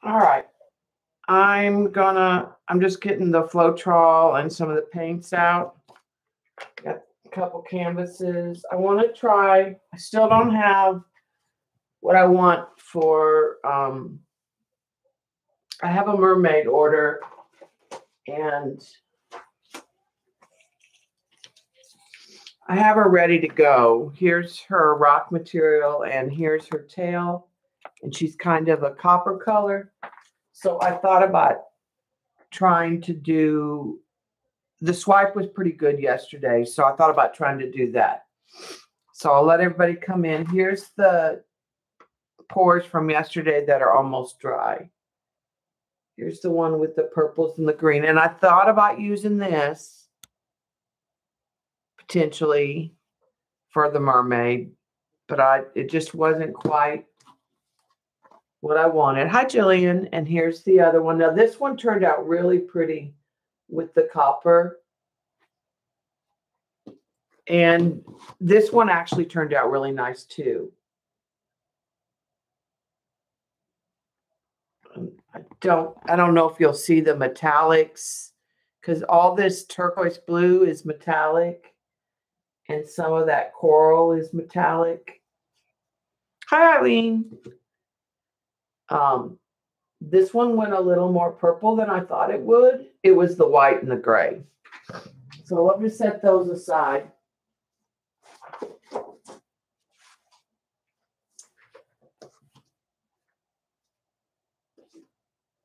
All right. I'm just getting the Floetrol and some of the paints out. Got a couple canvases. I want to try, I still don't have what I want for, I have a mermaid order, and I have her ready to go. Here's her rock material, and here's her tail, and she's kind of a copper color. So I thought about trying to do, the swipe was pretty good yesterday, so I thought about trying to do that. So I'll let everybody come in. Here's the pours from yesterday that are almost dry. Here's the one with the purples and the green. And I thought about using this potentially for the mermaid, but it just wasn't quite what I wanted. Hi, Jillian. And here's the other one. Now, this one turned out really pretty with the copper. And this one actually turned out really nice too. I don't know if you'll see the metallics, because all this turquoise blue is metallic and some of that coral is metallic. Hi, Eileen. This one went a little more purple than I thought it would. It was the white and the gray. So let me set those aside.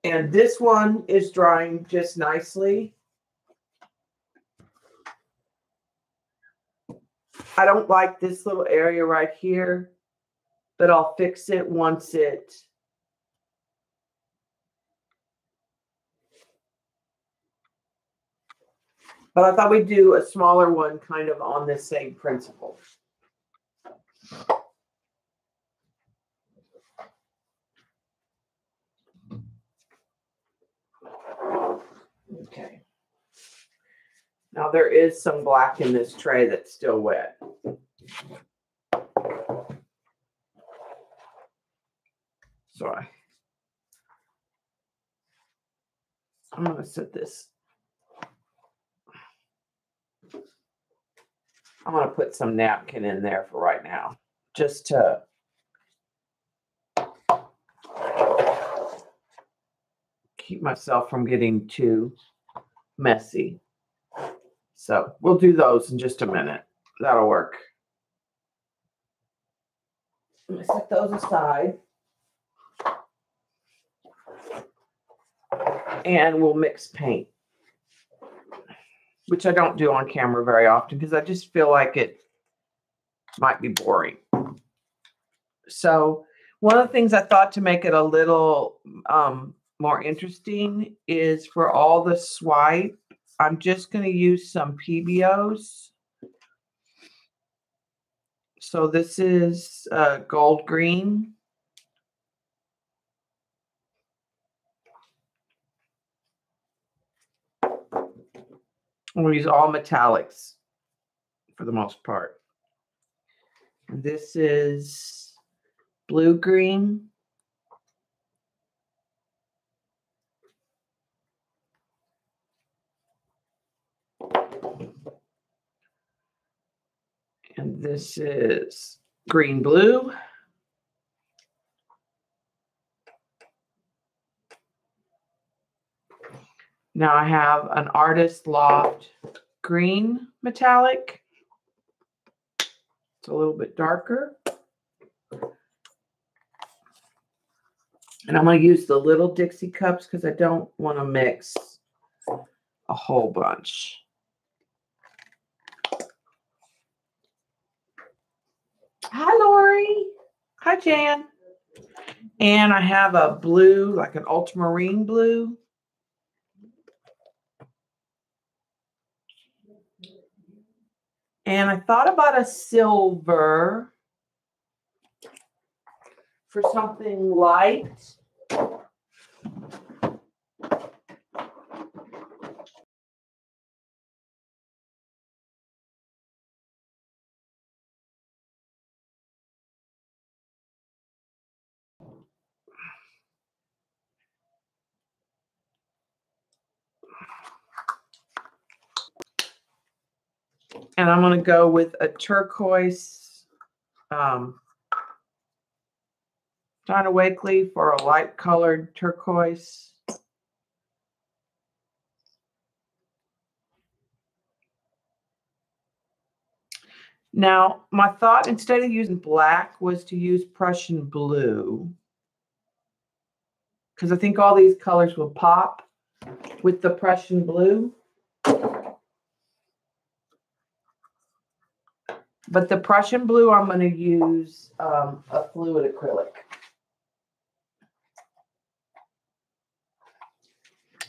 And this one is drying just nicely. I don't like this little area right here, but I'll fix it once it but I thought we'd do a smaller one kind of on this same principle. Okay. Now there is some black in this tray that's still wet. So I'm going to set this. I'm going to put some napkin in there for right now, just to keep myself from getting too messy. So we'll do those in just a minute. That'll work. Let me set those aside. And we'll mix paint, which I don't do on camera very often because I just feel like it might be boring. So one of the things I thought to make it a little more interesting is for all the swipe, I'm just going to use some PBOs. So this is gold green. I'm going to use all metallics for the most part. This is blue green. And this is green blue. Now I have an Artist Loft green metallic. It's a little bit darker. And I'm going to use the little Dixie cups because I don't want to mix a whole bunch. Hi, Lori. Hi, Jan. And I have a blue, like an ultramarine blue. And I thought about a silver for something light. And I'm going to go with a turquoise Donna Wakely for a light colored turquoise. Now, my thought instead of using black was to use Prussian blue, because I think all these colors will pop with the Prussian blue. But the Prussian blue, I'm going to use a fluid acrylic.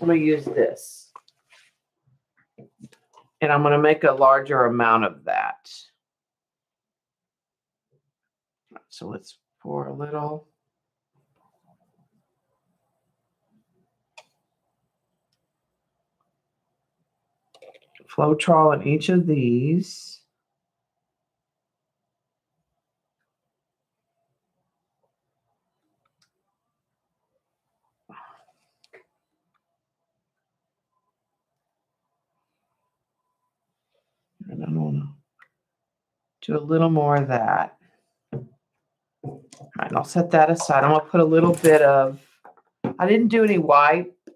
I'm going to use this. And I'm going to make a larger amount of that. So let's pour a little. Floetrol in each of these. And I'm going to do a little more of that. All right, I'll set that aside. I'm going to put a little bit of, I didn't do any white. I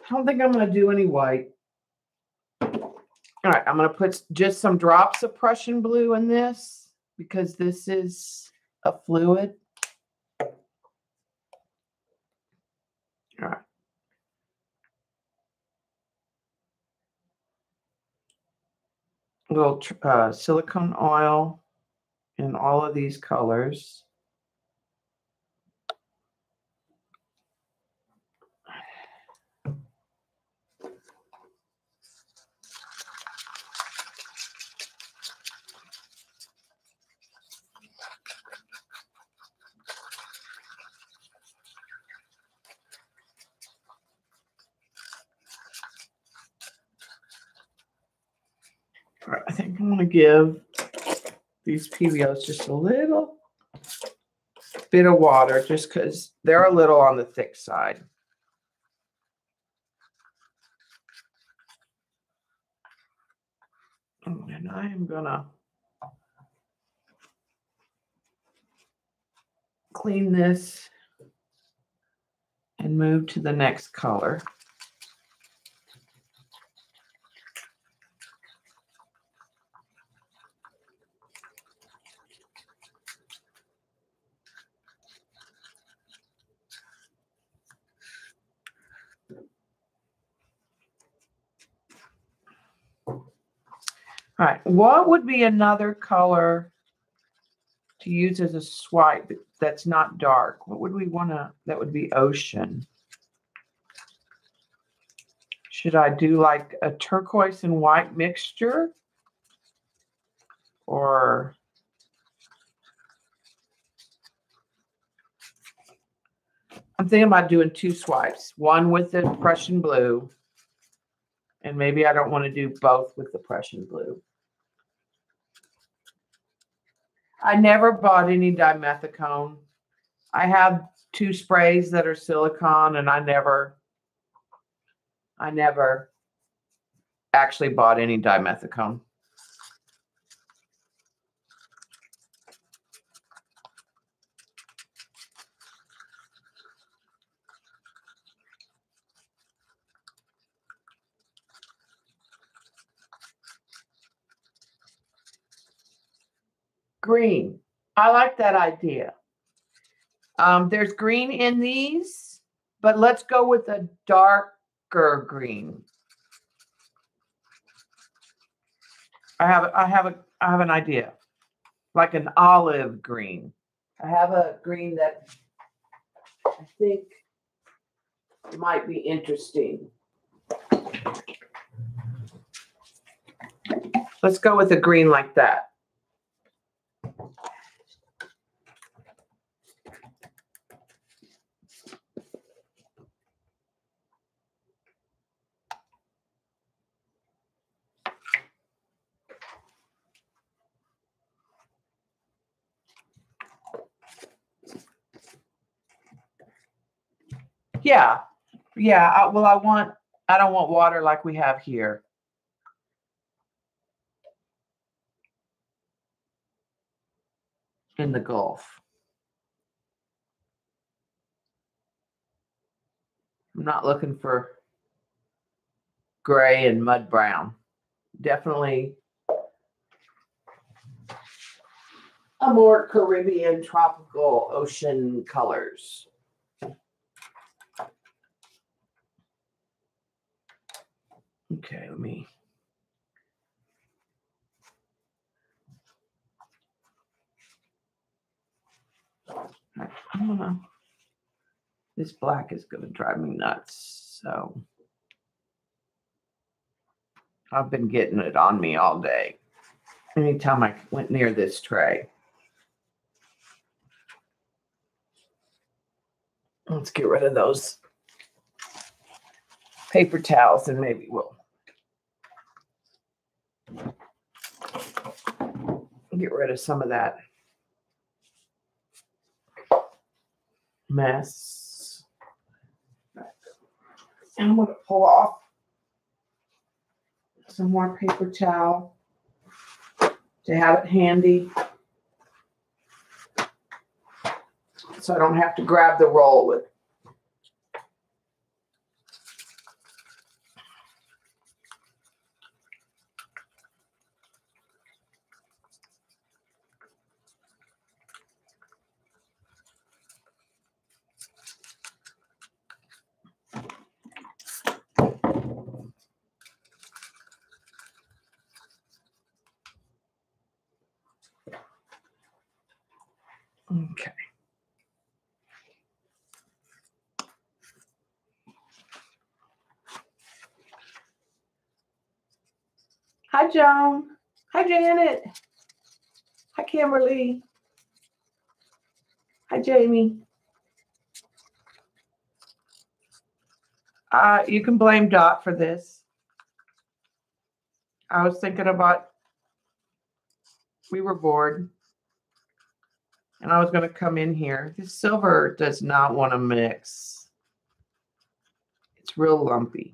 don't think I'm going to do any white. All right, I'm going to put just some drops of Prussian blue in this because this is a fluid. All right. A little silicone oil in all of these colors. All right, I think I'm going to give these PBOs just a little bit of water just because they're a little on the thick side. And I am going to clean this and move to the next color. All right, what would be another color to use as a swipe that's not dark? What would we want to, that would be ocean. Should I do like a turquoise and white mixture? Or I'm thinking about doing two swipes, one with the Prussian blue, and maybe I don't want to do both with the Prussian blue. I never bought any dimethicone. I have two sprays that are silicone, and I never actually bought any dimethicone. Green. I like that idea. There's green in these, but let's go with a darker green. I have an idea, like an olive green. I have a green that I think might be interesting. Let's go with a green like that. Yeah. Well, I don't want water like we have here. in the Gulf. I'm not looking for gray and mud brown. Definitely a more Caribbean, tropical, ocean colors. Okay, let me. This black is going to drive me nuts. So I've been getting it on me all day. Anytime I went near this tray. Let's get rid of those paper towels and maybe we'll get rid of some of that mess. And I'm going to pull off some more paper towel to have it handy so I don't have to grab the roll with. Okay. Hi, Joan. Hi, Janet. Hi, Kimberly. Hi, Jamie. You can blame Dot for this. I was thinking about, we were bored, and I was going to come in here. This silver does not want to mix. It's real lumpy.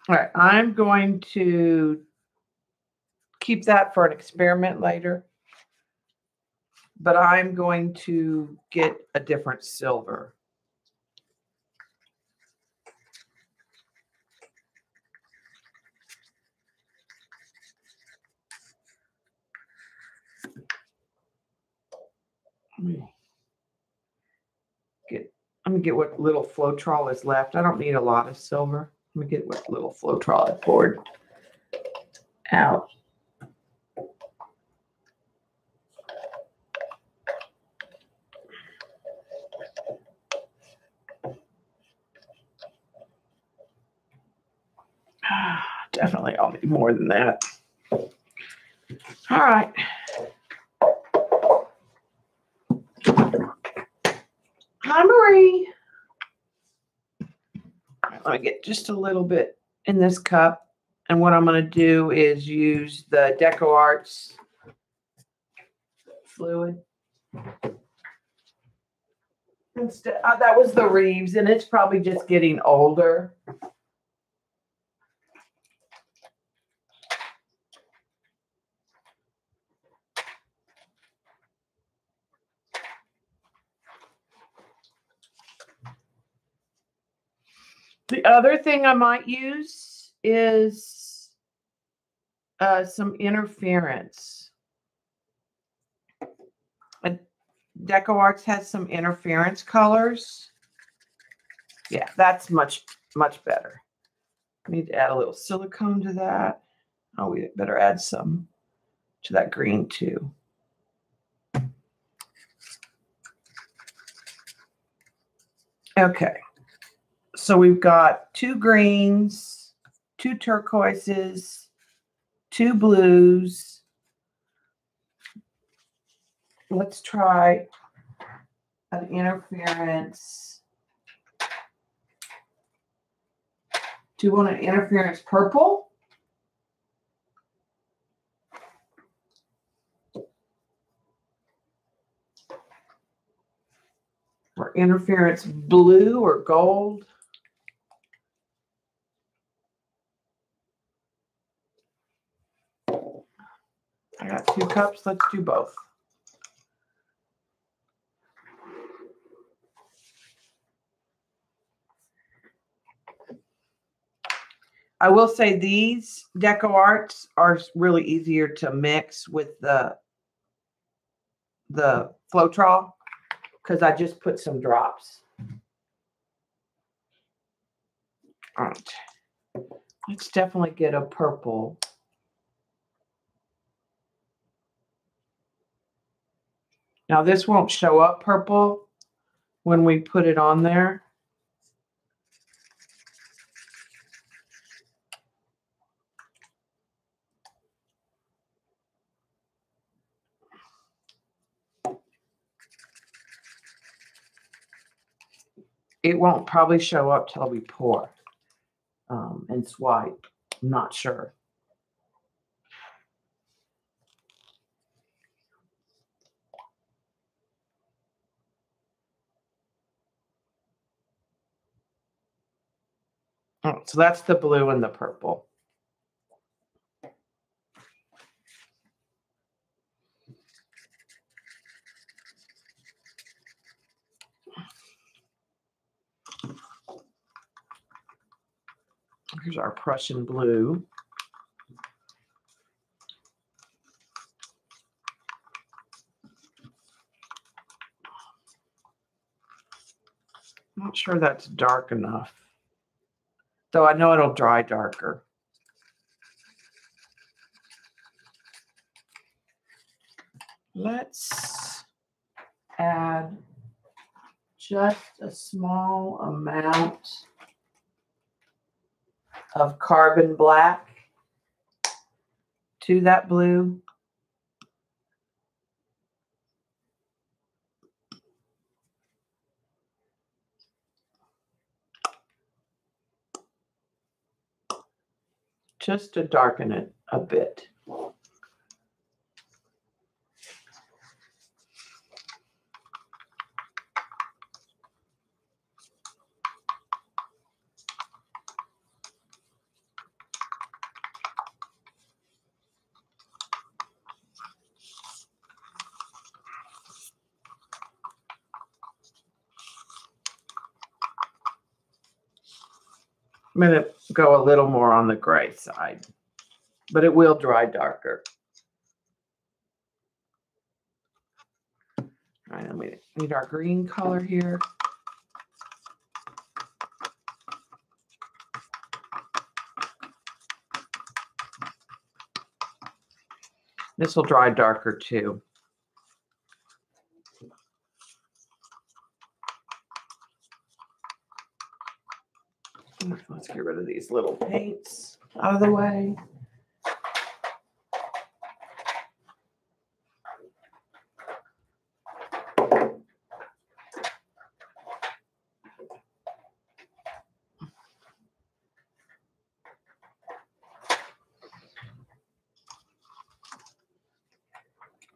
All right, I'm going to keep that for an experiment later, but I'm going to get a different silver. Let me get what little Floetrol is left. I don't need a lot of silver. Let me get what little Floetrol I poured out. Definitely I'll need more than that. All right. Hi, Marie. All right, let me get just a little bit in this cup. And what I'm going to do is use the Deco Arts fluid. Instead, that was the Reeves, and it's probably just getting older. The other thing I might use is some interference. And Deco Arts has some interference colors. Yeah, that's much, much better. I need to add a little silicone to that. Oh, we better add some to that green too. Okay. So we've got 2 greens, 2 turquoises, 2 blues. Let's try an interference. Do you want an interference purple? for interference blue or gold. I got 2 cups. Let's do both. I will say these Deco Arts are really easier to mix with the Floetrol because I just put some drops. All right. Let's definitely get a purple. Now this won't show up purple when we put it on there. It won't probably show up till we pour and swipe. I'm not sure. Oh, so that's the blue and the purple. Here's our Prussian blue. I'm not sure that's dark enough, though I know it'll dry darker. Let's add just a small amount of carbon black to that blue. Just to darken it a bit. I'm going to go a little more on the gray side, but it will dry darker. All right, and we need our green color here. This will dry darker too. Let's get rid of these little paints out of the way.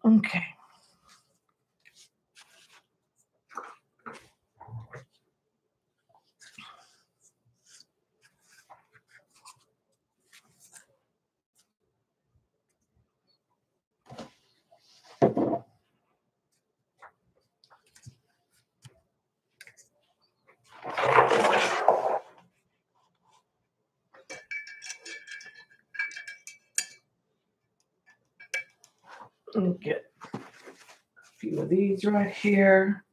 Okay. And get a few of these right here.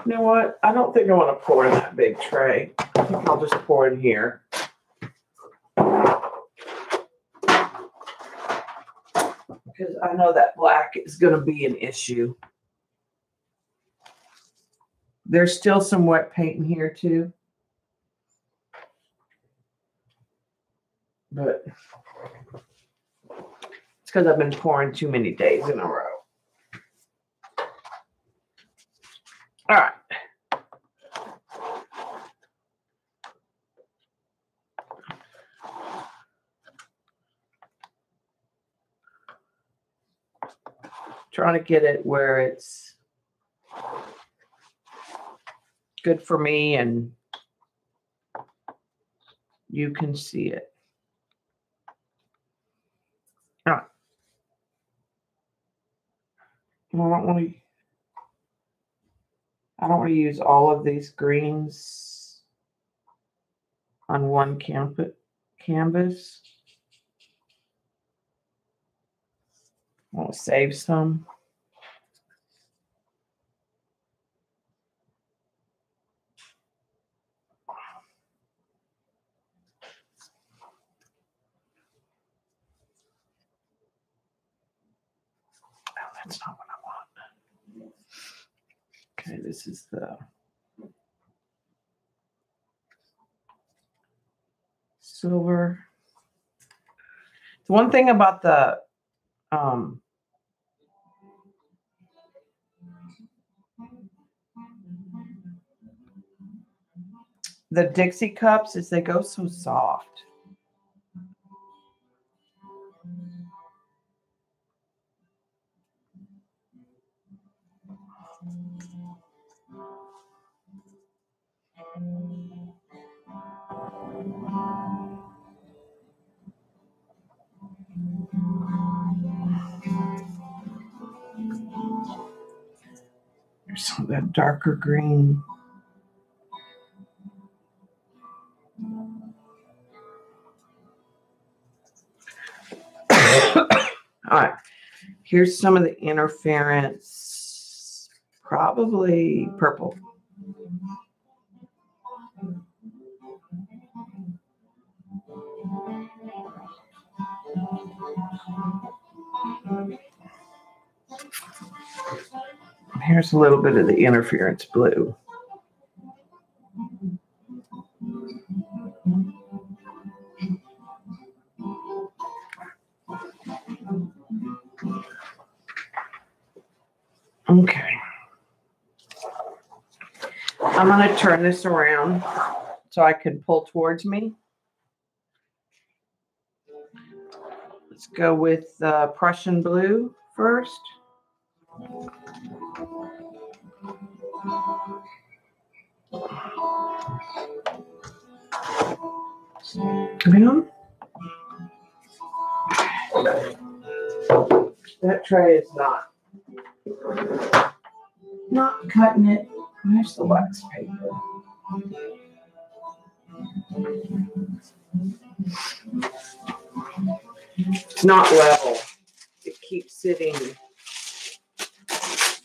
You know what? I don't think I want to pour in that big tray. I think I'll just pour in here. Because I know that black is going to be an issue. There's still some wet paint in here too. But it's because I've been pouring too many days in a row. All right. Trying to get it where it's good for me and you can see it. All right. I don't want to use all of these greens on one canvas. I want to save some. Oh, that's not what I want. Okay, this is the silver. The one thing about the Dixie cups is they go so soft. There's some of that darker green. All right, here's some of the interference, probably purple. Here's a little bit of the interference blue. Okay. I'm going to turn this around so I can pull towards me. Let's go with Prussian blue first. Come on. That tray is not cutting it. Where's the wax paper? It's not level. It keeps sitting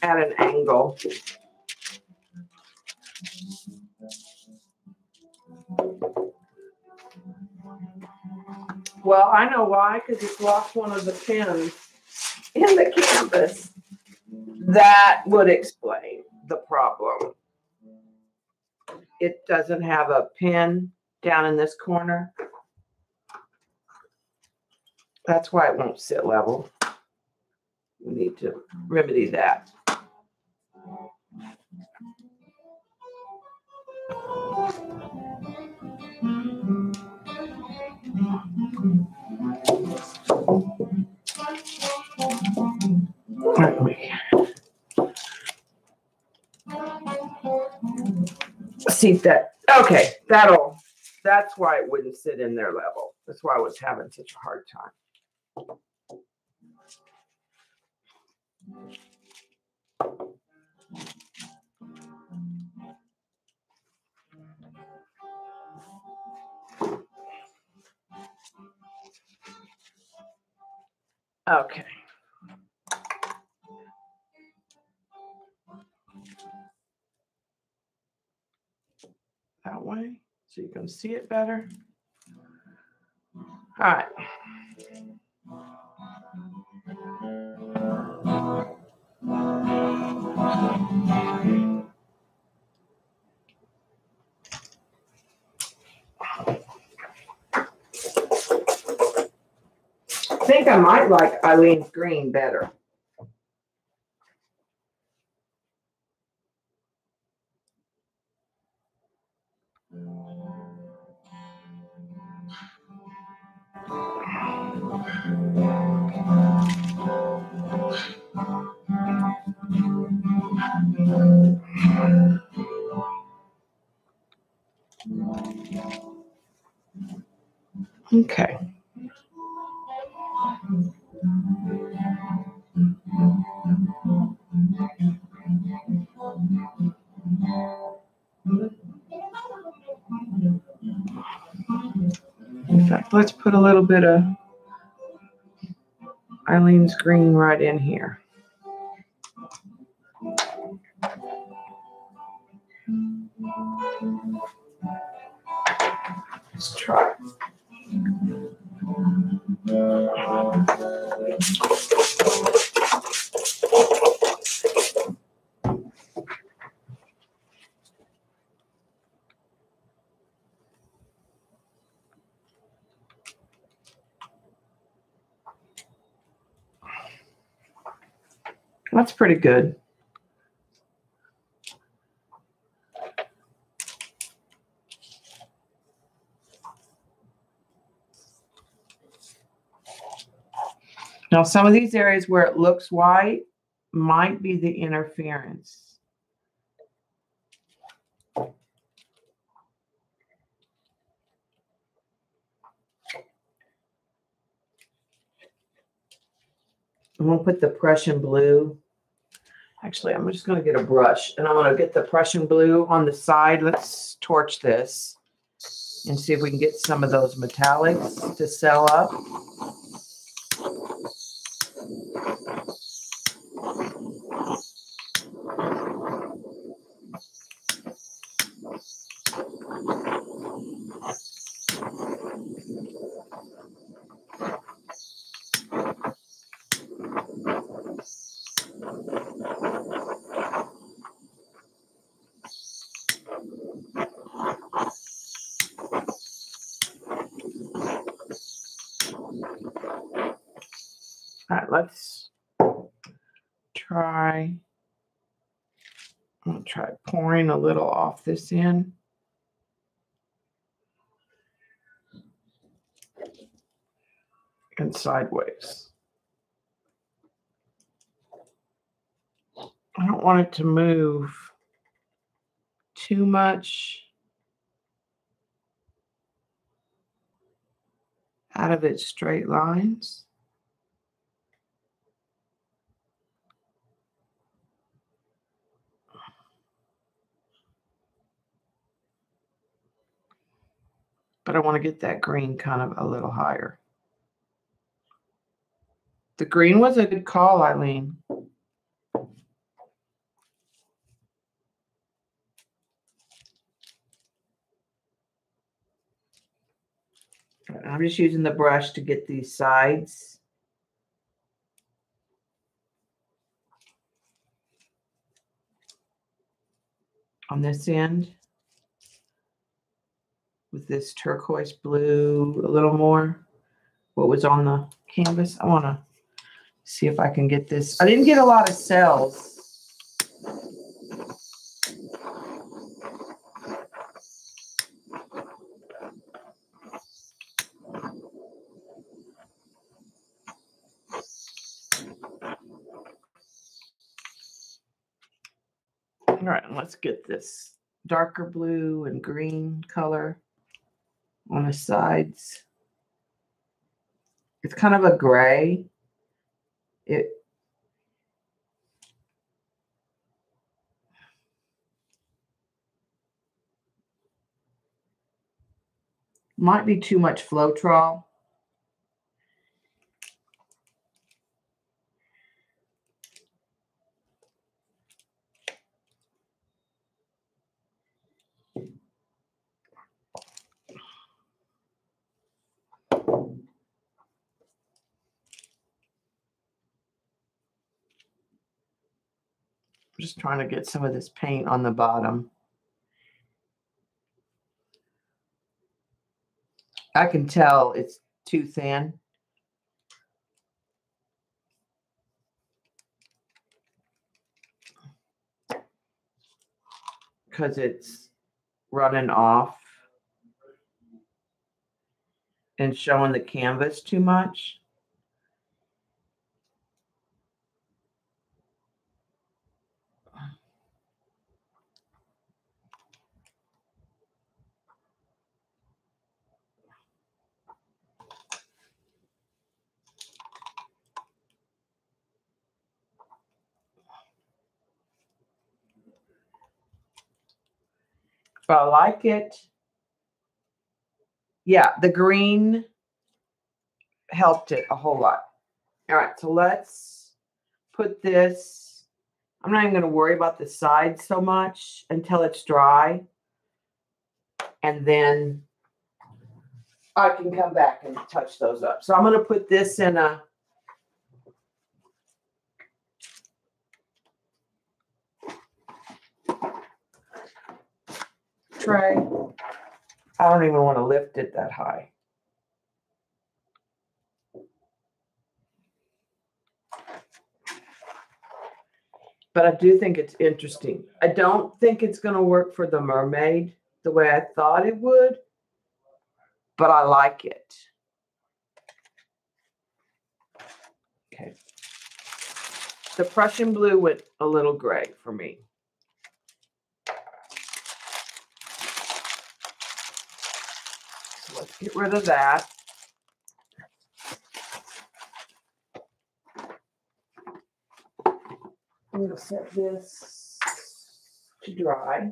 at an angle. Well, I know why, because it's lost one of the pins in the canvas. That would explain the problem. It doesn't have a pin down in this corner. That's why it won't sit level. We need to remedy that. See that? Okay, that's why it wouldn't sit in their level. That's why I was having such a hard time. Okay. That way, so you can see it better. All right. I think I might like Eileen's green better. Okay. In fact, let's put a little bit of Eileen's green right in here. Let's try. That's pretty good. Now, some of these areas where it looks white might be the interference. I'm going to put the Prussian blue. Actually, I'm just going to get a brush and I'm going to get the Prussian blue on the side. Let's torch this and see if we can get some of those metallics to sell up. All right, let's try. I'm going to try pouring a little off this end. And sideways. I don't want it to move too much out of its straight lines. But I want to get that green kind of a little higher. The green was a good call, Eileen. I'm just using the brush to get these sides. On this end. With this turquoise blue a little more. What was on the canvas. I want to see if I can get this. I didn't get a lot of cells. All right, let's get this darker blue and green color on the sides. It's kind of a gray. It might be too much Floetrol. I'm just trying to get some of this paint on the bottom. I can tell it's too thin. Because it's running off. and showing the canvas too much. But I like it. Yeah, the green helped it a whole lot. All right, so let's put this. I'm not even going to worry about the sides so much until it's dry. And then I can come back and touch those up. So I'm going to put this in a tray. I don't even want to lift it that high. But I do think it's interesting. I don't think it's going to work for the mermaid the way I thought it would, but I like it. Okay. The Prussian blue went a little gray for me. So let's get rid of that. I'm going to set this to dry.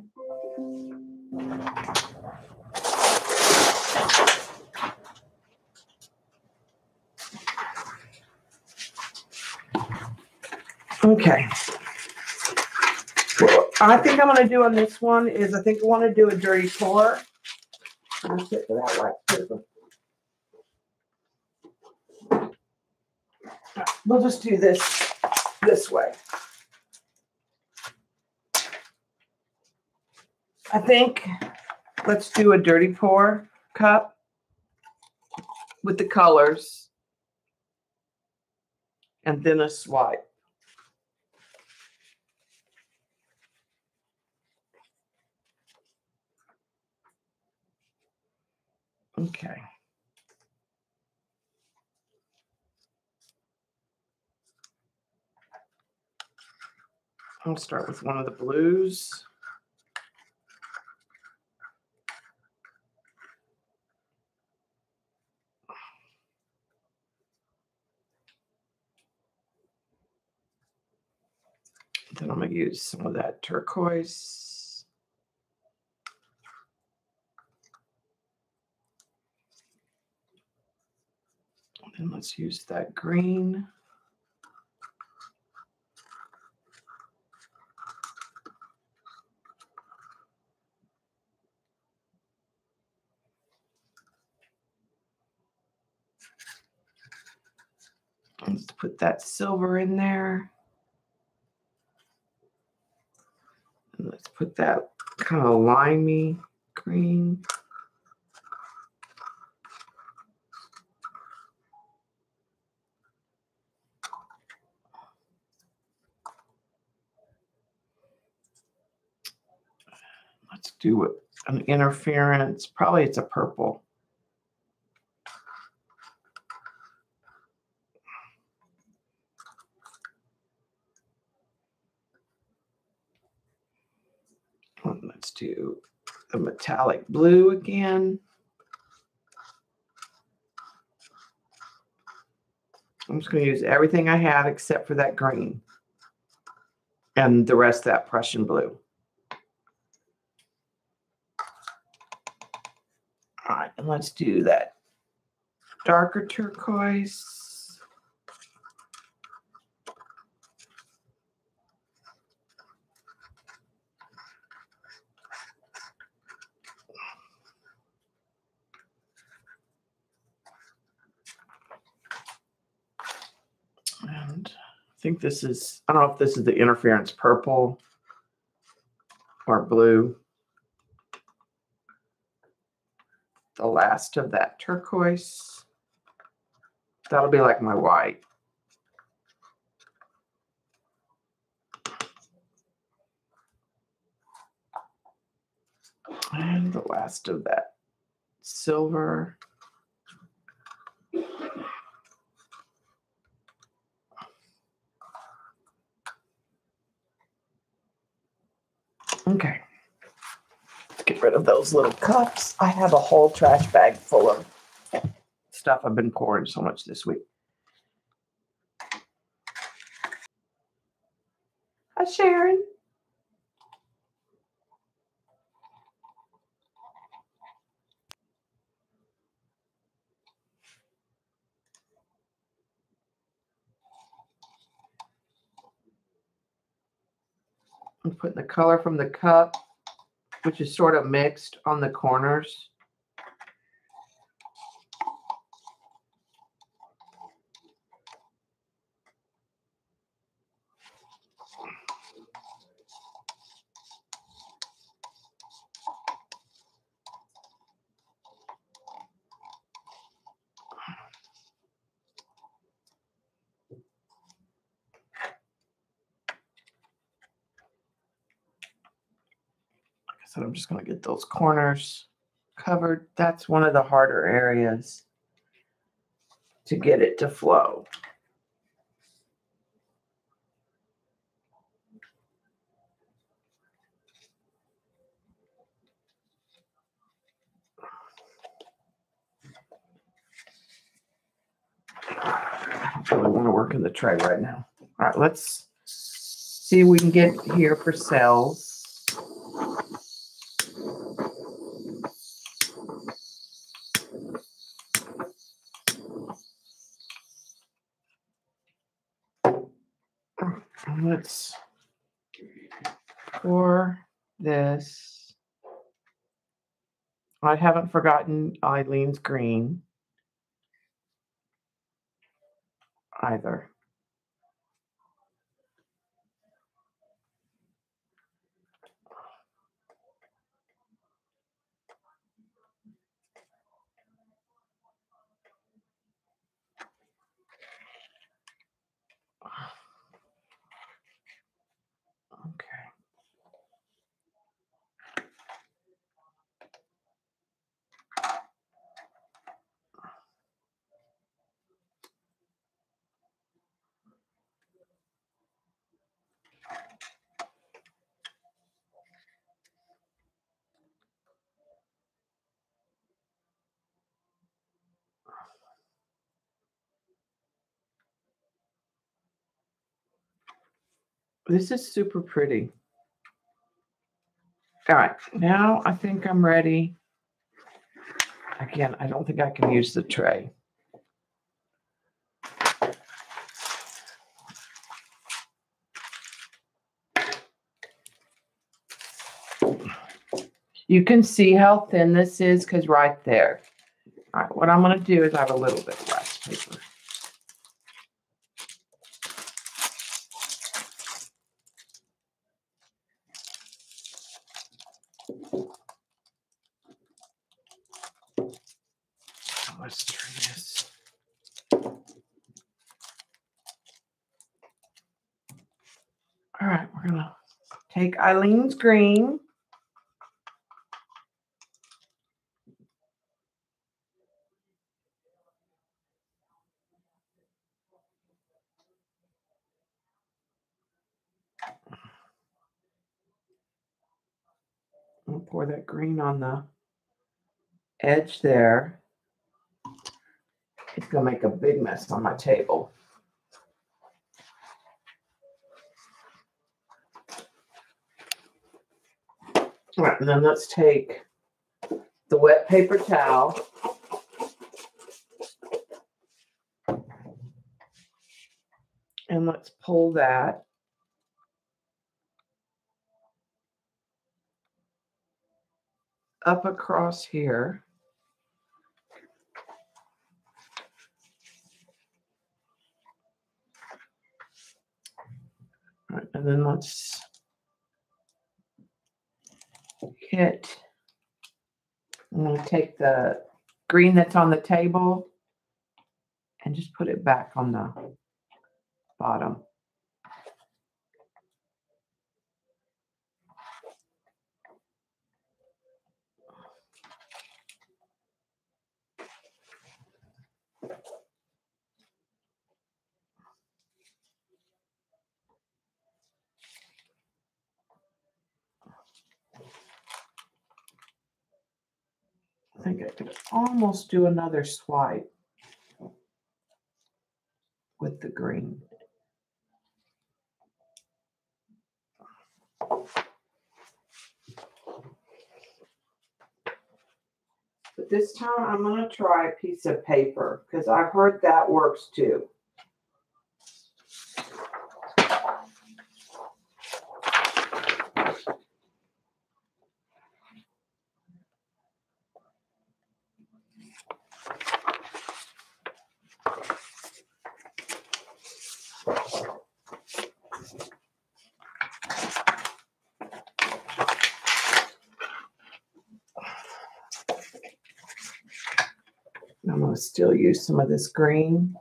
Okay. What I think I'm going to do on this one is I think I want to do a dirty pour. I'll sit for that white paper. We'll just do this way. I think let's do a dirty pour cup with the colors and then a swipe. Okay. I'll start with one of the blues. Then I'm going to use some of that turquoise. And let's use that green. Let's put that silver in there. And let's put that kind of limey green. Let's do it. An interference. Probably it's a purple. Let's do a metallic blue again. I'm just going to use everything I have except for that green and the rest of that Prussian blue. All right, and let's do that darker turquoise. And I think this is, I don't know if this is the interference purple or blue. The last of that turquoise. That'll be like my white. And the last of that silver. Okay. Let's get rid of those little cups. I have a whole trash bag full of stuff I've been pouring so much this week. Hi, Sharon. I'm putting the color from the cup, which is sort of mixed, on the corners. Like I said, I'm just going to get those corners covered. That's one of the harder areas to get it to flow. I don't really want to work in the tray right now. All right, let's see if we can get here for cells. Let's pour this. I haven't forgotten Eileen's green either. Okay. This is super pretty. All right, now I think I'm ready. Again, I don't think I can use the tray. You can see how thin this is because right there. All right, what I'm going to do is I have a little bit of wax paper. Let's turn this. All right, we're going to take Eileen's green. I'll pour that green on the edge there. It's going to make a big mess on my table. All right, and then let's take the wet paper towel. And let's pull that up across here. All right, and then let's hit. I'm going to take the green that's on the table and just put it back on the bottom. think I could almost do another swipe with the green. But this time I'm going to try a piece of paper because I've heard that works too. I'm going to still use some of this green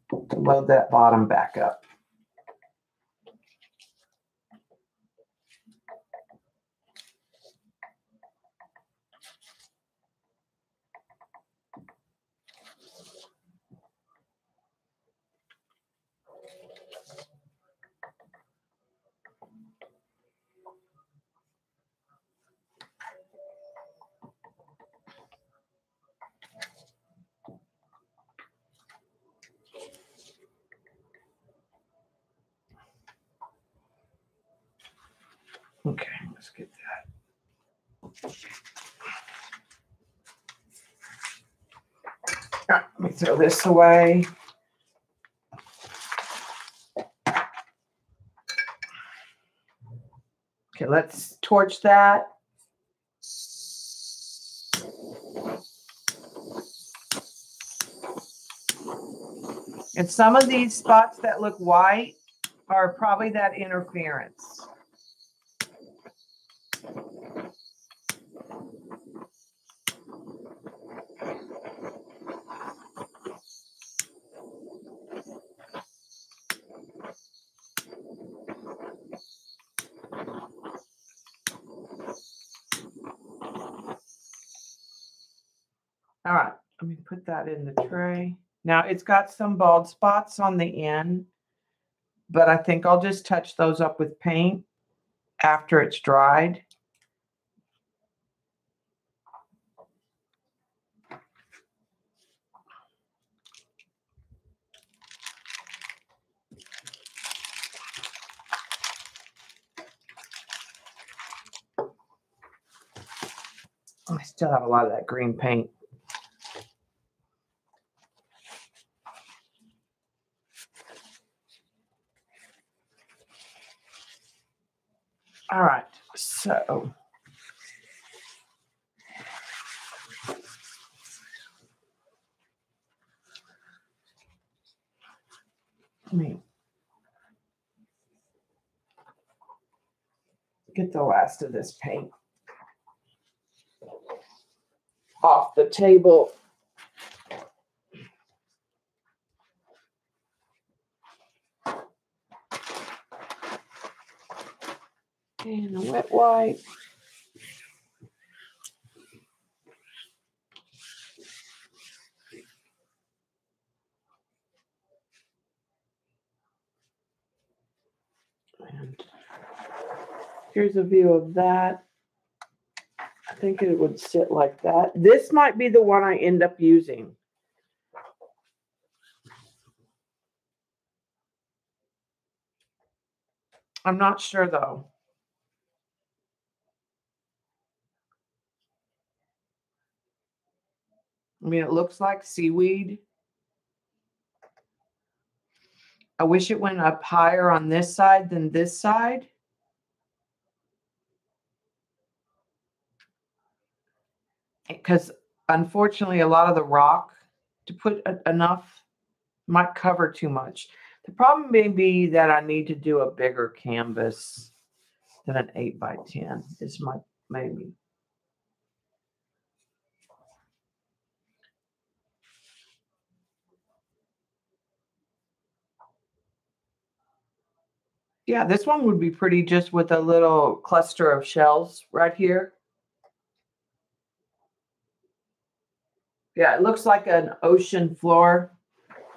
to load that bottom back up. Okay, let's get that. All right, let me throw this away. Okay, let's torch that. And some of these spots that look white are probably that interference. All right, let me put that in the tray. Now it's got some bald spots on the end, but I think I'll just touch those up with paint after it's dried. I still have a lot of that green paint. All right, so let me get the last of this paint off the table. And a wet wipe. And here's a view of that. I think it would sit like that. This might be the one I end up using. I'm not sure though. I mean, it looks like seaweed. I wish it went up higher on this side than this side. Because unfortunately, a lot of the rock, to put enough, might cover too much. The problem may be that I need to do a bigger canvas than an 8 by 10 is my maybe. Yeah, this one would be pretty just with a little cluster of shells right here. Yeah, it looks like an ocean floor.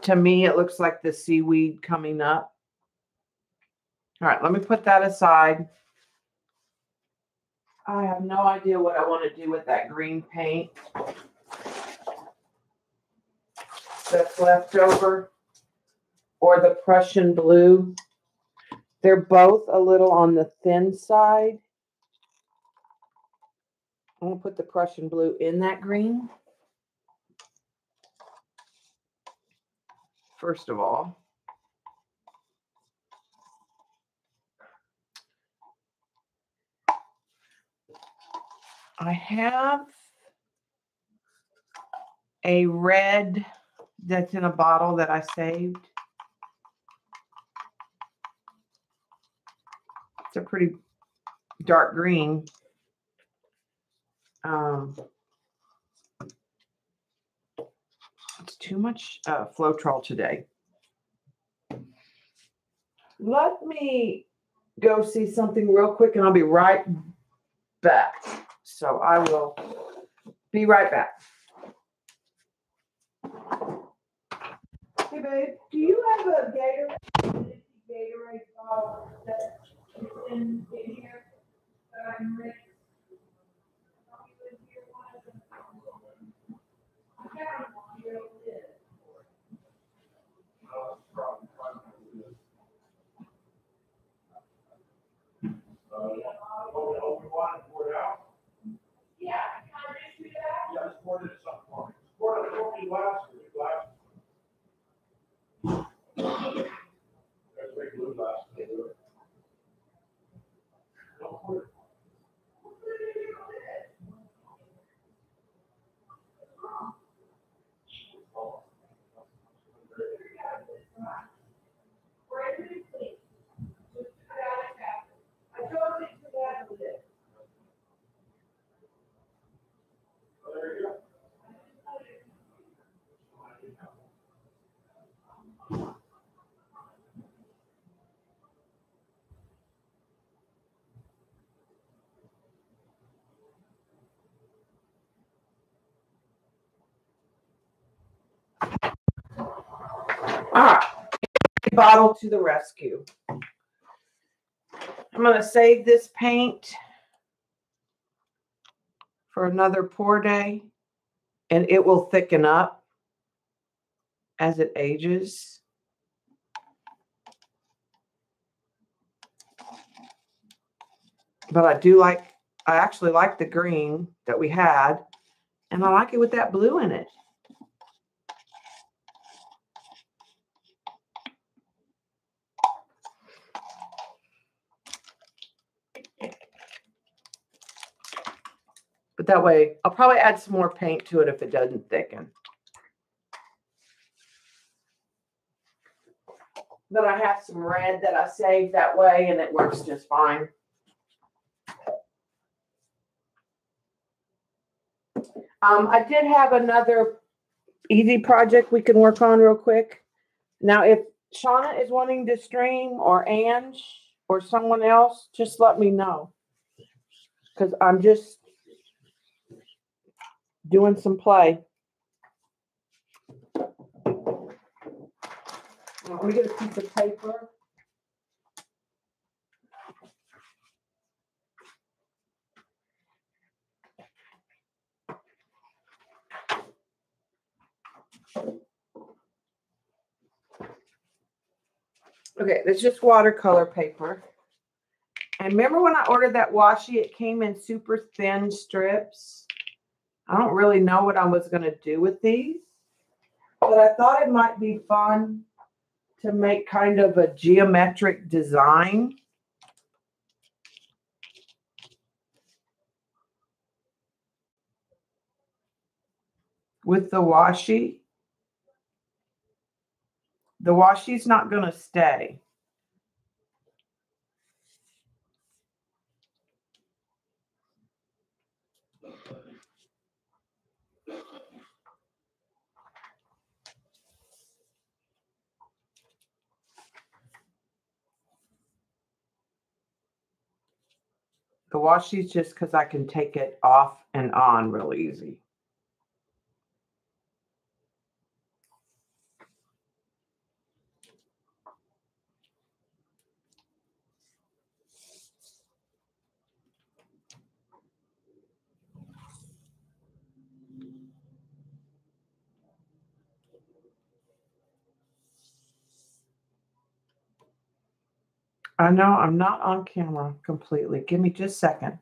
To me, it looks like the seaweed coming up. All right, let me put that aside. I have no idea what I want to do with that green paint that's left over, or the Prussian blue. They're both a little on the thin side. I'm going to put the Prussian blue in that green. First of all, I have a red that's in a bottle that I saved. It's a pretty dark green. It's too much Floetrol today. Let me go see something real quick and I'll be right back. So I will be right back. Hey babe, do you have a Gatorade bottle that is in here that I can read? All right, bottle to the rescue. I'm going to save this paint for another pour day, and it will thicken up as it ages. But I actually like the green that we had, and I like it with that blue in it. But that way, I'll probably add some more paint to it if it doesn't thicken. But I have some red that I saved that way, and it works just fine. I did have another easy project we can work on real quick. Now, if Shauna is wanting to stream, or Ange, or someone else, just let me know. Because I'm just doing some play. Let me get a piece of paper. Okay, that's just watercolor paper. And remember when I ordered that washi, it came in super thin strips. I don't really know what I was going to do with these, but I thought it might be fun to make kind of a geometric design. With the washi. The washi's not going to stay. The washi's just because I can take it off and on real easy. I know I'm not on camera completely. Give me just a second.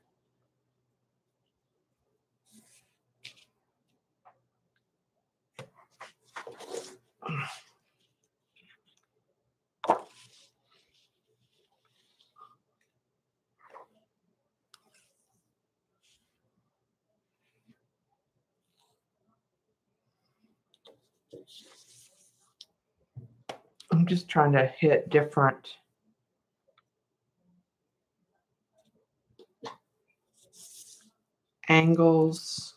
I'm just trying to hit different angles.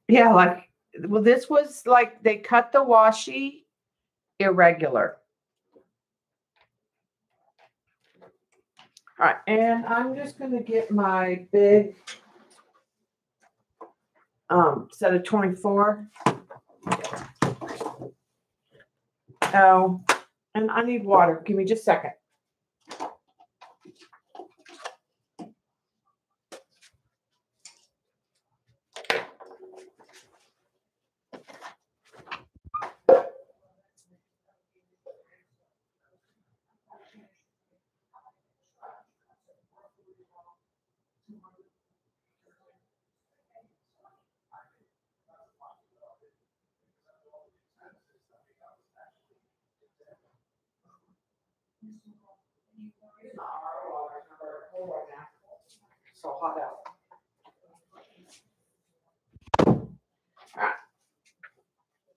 Yeah, like, well, this was like they cut the washi irregular. All right, and I'm just going to get my big set of 24. Oh, and I need water. Give me just a second. So hot out.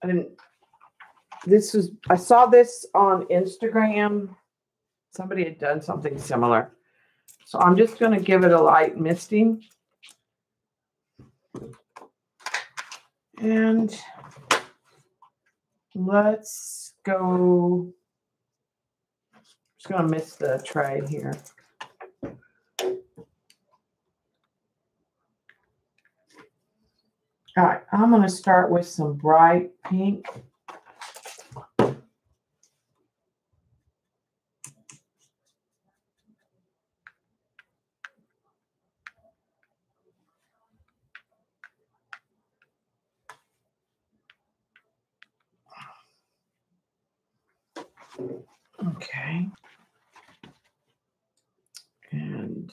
And I saw this on Instagram. Somebody had done something similar. So I'm just going to give it a light misting. And let's go. Just going to mist the tray here. All right, I'm going to start with some bright pink. Okay. And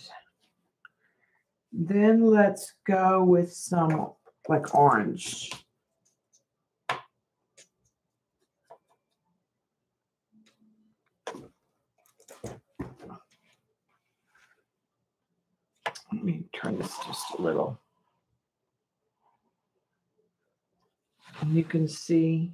then let's go with some like orange. Let me turn this just a little. And you can see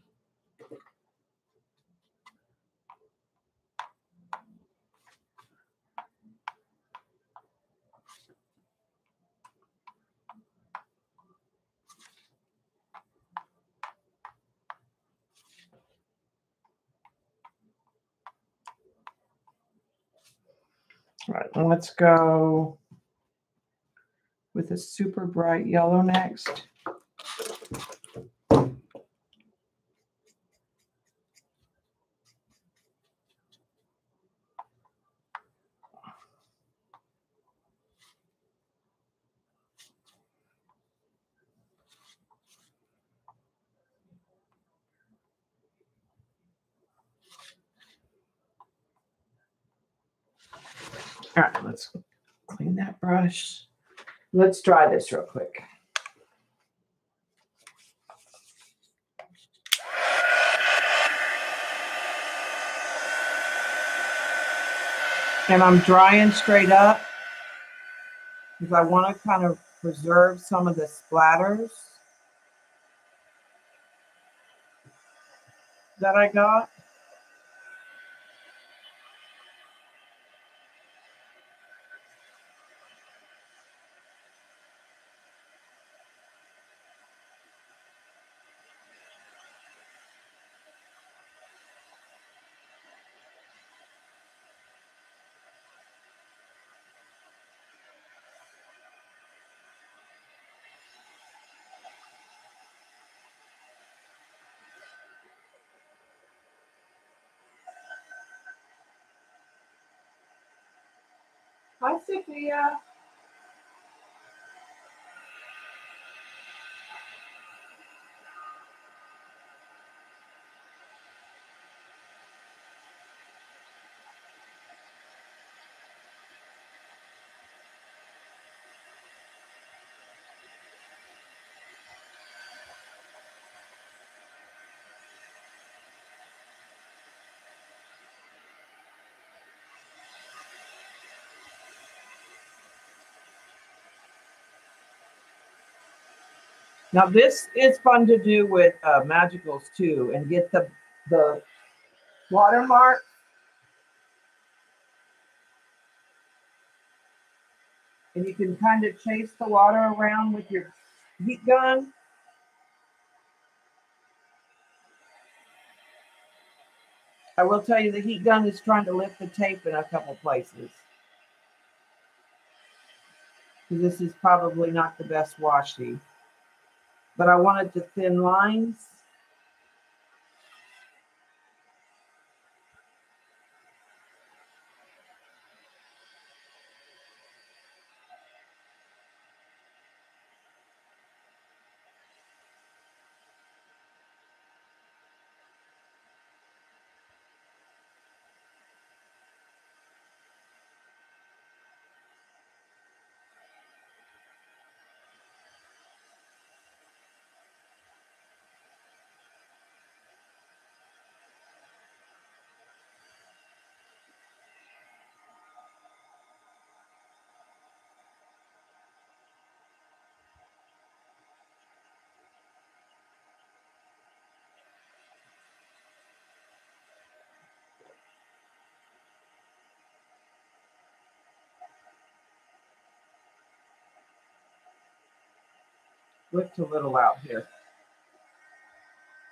all right, let's go with a super bright yellow next. All right, let's clean that brush. Let's dry this real quick. And I'm drying straight up because I want to kind of preserve some of the splatters that I got. Hi, Sophia. Now this is fun to do with magicals too, and get the watermark. And you can kind of chase the water around with your heat gun. I will tell you the heat gun is trying to lift the tape in a couple places. So this is probably not the best washi. But I wanted to thin lines. Looked a little out here.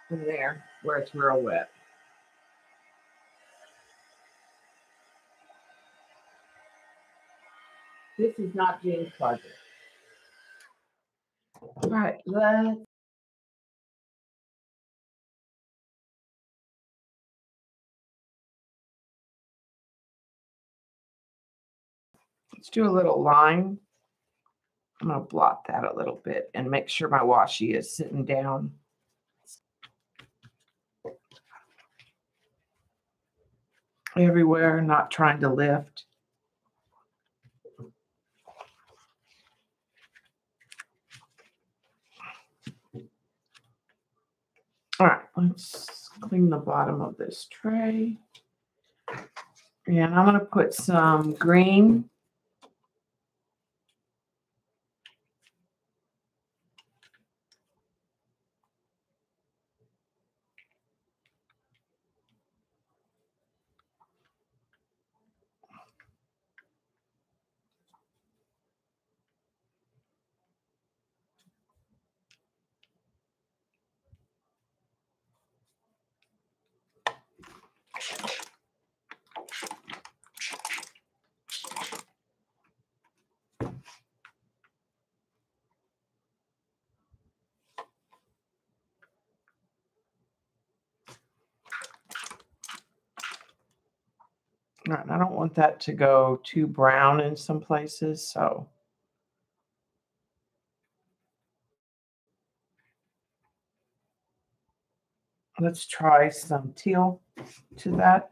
And there, where it's real wet. This is not James project. All right, let's do a little line. I'm going to blot that a little bit and make sure my washi is sitting down. Everywhere, not trying to lift. All right, let's clean the bottom of this tray. And I'm going to put some green. All right, I don't want that to go too brown in some places, so let's try some teal to that.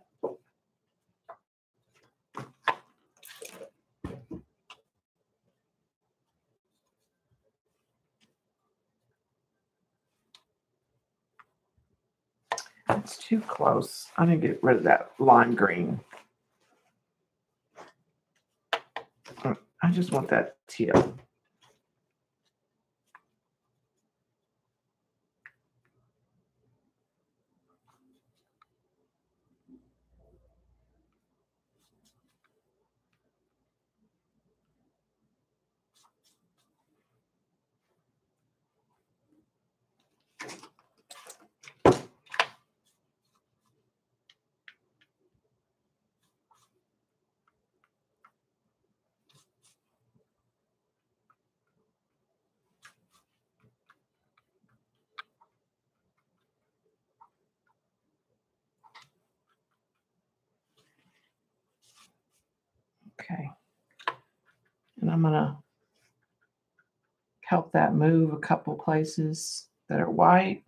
It's too close. I'm going to get rid of that lime green. I just want that teal. Okay. And I'm going to help that move a couple places that are white.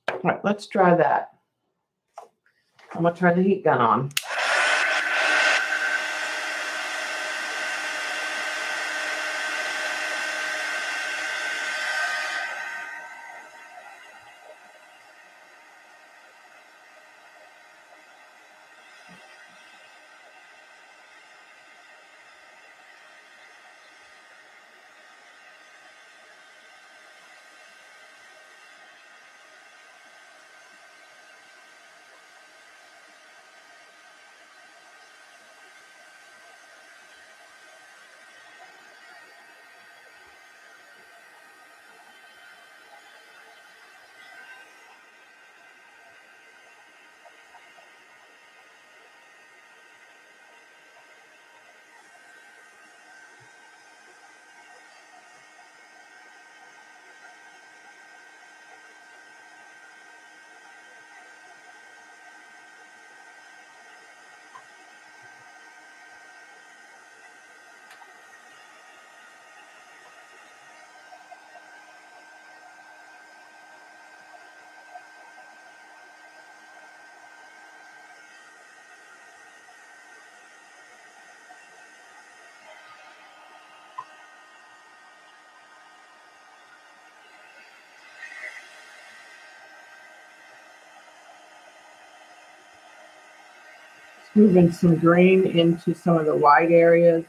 All right, let's try that. I'm going to turn the heat gun on. Moving some green into some of the white areas.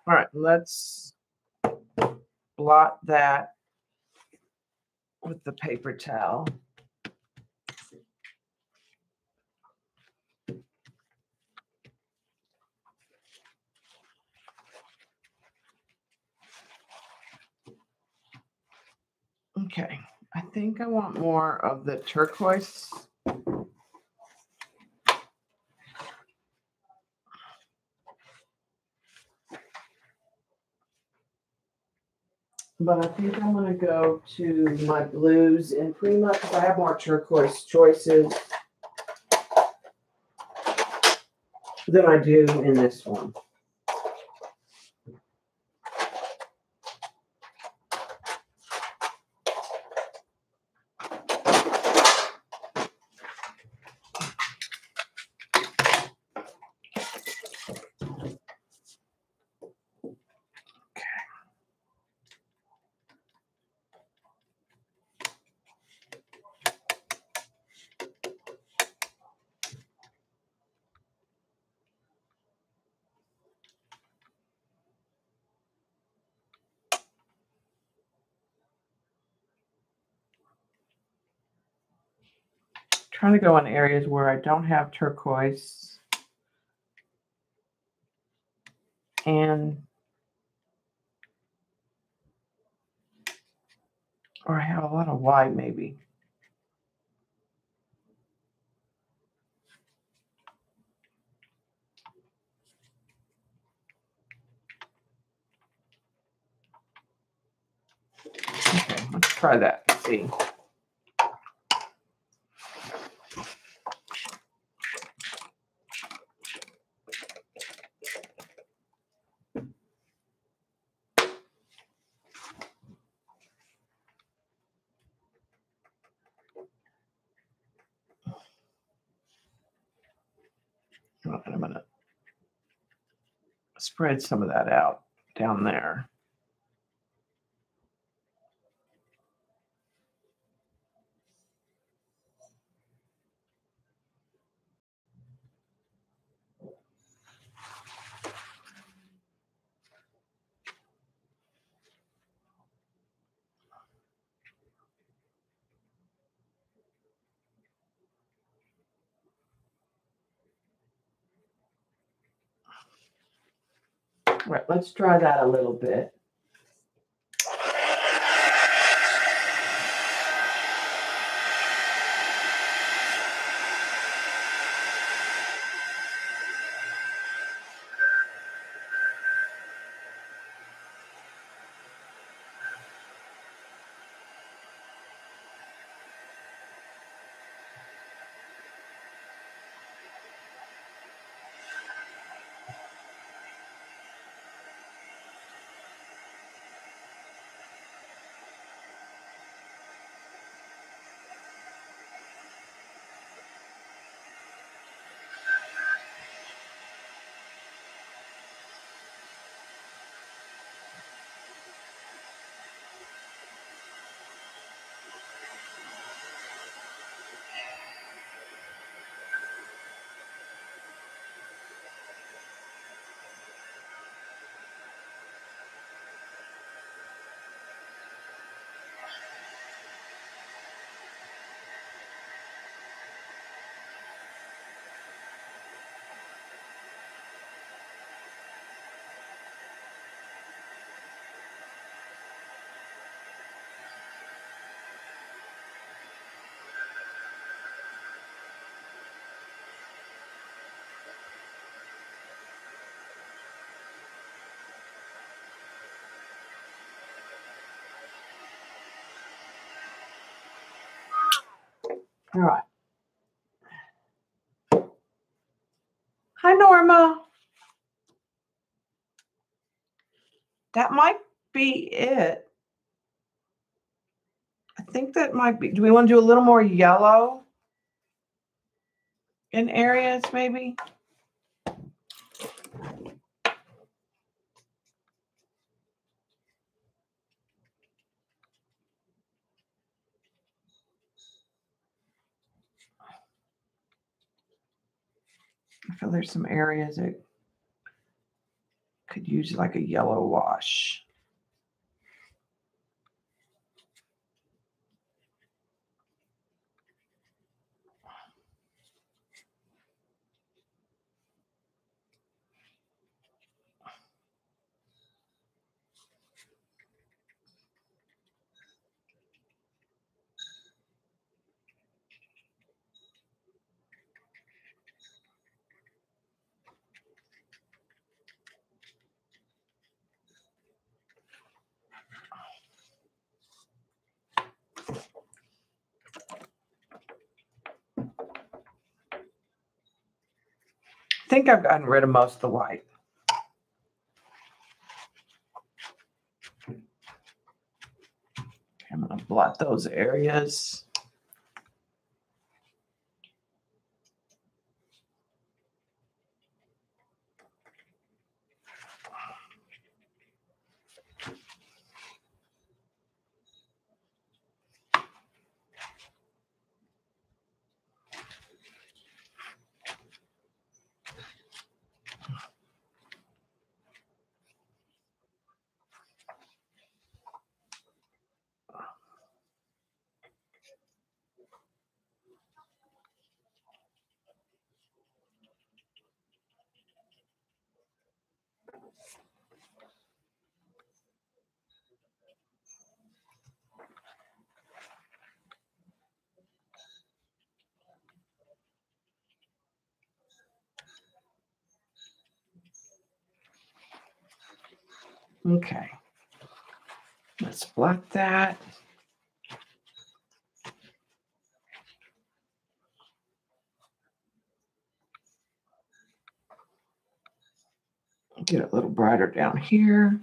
All right, let's blot that with the paper towel. Okay, I think I want more of the turquoise. But I think I'm going to go to my blues in Prima because I have more turquoise choices than I do in this one. Trying to go in areas where I don't have turquoise and or I have a lot of white maybe. Okay, let's try that and see. And I'm going to spread some of that out down there. right, let's try that a little bit. All right. Hi, Norma. That might be it. I think that might be. Do we want to do a little more yellow in areas, maybe? I feel there's some areas that could use like a yellow wash. I think I've gotten rid of most of the white. I'm going to blot those areas. Okay. Let's blot that. Get it a little brighter down here.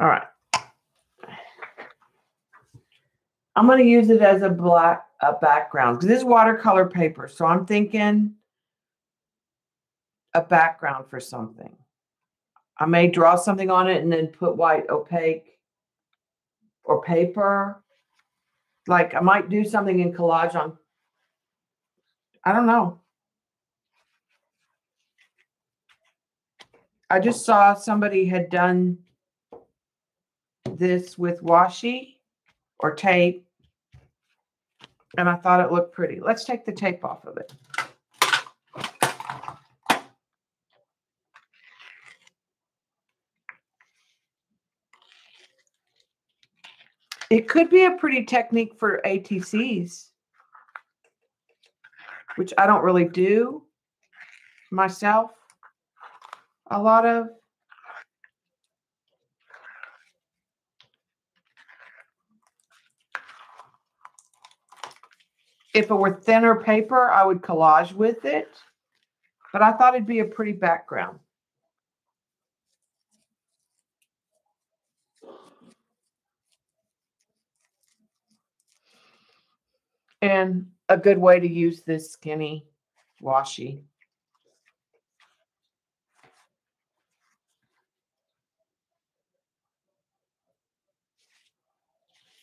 All right. I'm going to use it as a background because this is watercolor paper. So I'm thinking a background for something. I may draw something on it and then put white opaque or paper. Like I might do something in collage on, I don't know. I just saw somebody had done this with washi or tape, and I thought it looked pretty. Let's take the tape off of it. It could be a pretty technique for ATCs, which I don't really do myself a lot of. If it were thinner paper, I would collage with it, but I thought it'd be a pretty background. And a good way to use this skinny washi.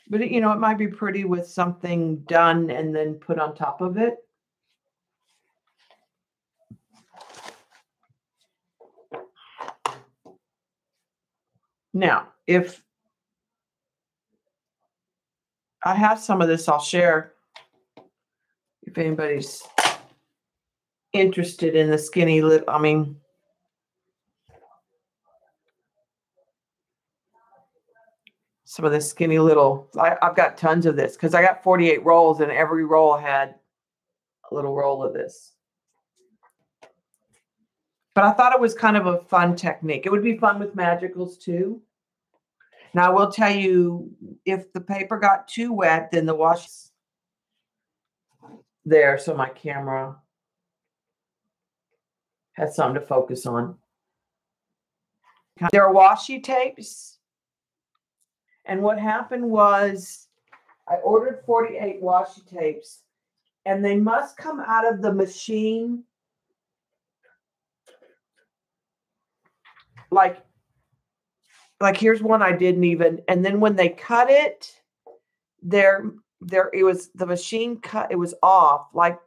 But it, you know, it might be pretty with something done and then put on top of it. Now, if I have some of this, I'll share if anybody's interested in the skinny little, I mean, some of the skinny little, I've got tons of this because I got 48 rolls and every roll had a little roll of this. But I thought it was kind of a fun technique. It would be fun with magicals too. Now I will tell you, if the paper got too wet, then the wash there, so my camera has something to focus on. There are washi tapes. And what happened was I ordered 48 washi tapes, and they must come out of the machine like here's one I didn't even, and then when they cut it, it was the machine cut, it was off. Like,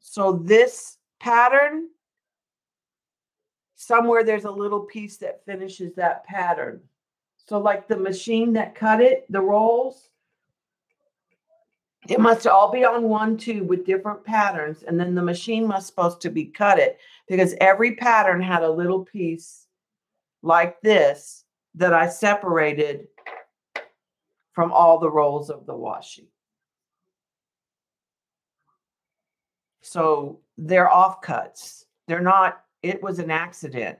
so this pattern, somewhere there's a little piece that finishes that pattern. So like the machine that cut it, the rolls, it must all be on one tube with different patterns, and then the machine must supposed to be cut it because every pattern had a little piece like this that I separated from all the rolls of the washi. So they're offcuts. They're not, it was an accident.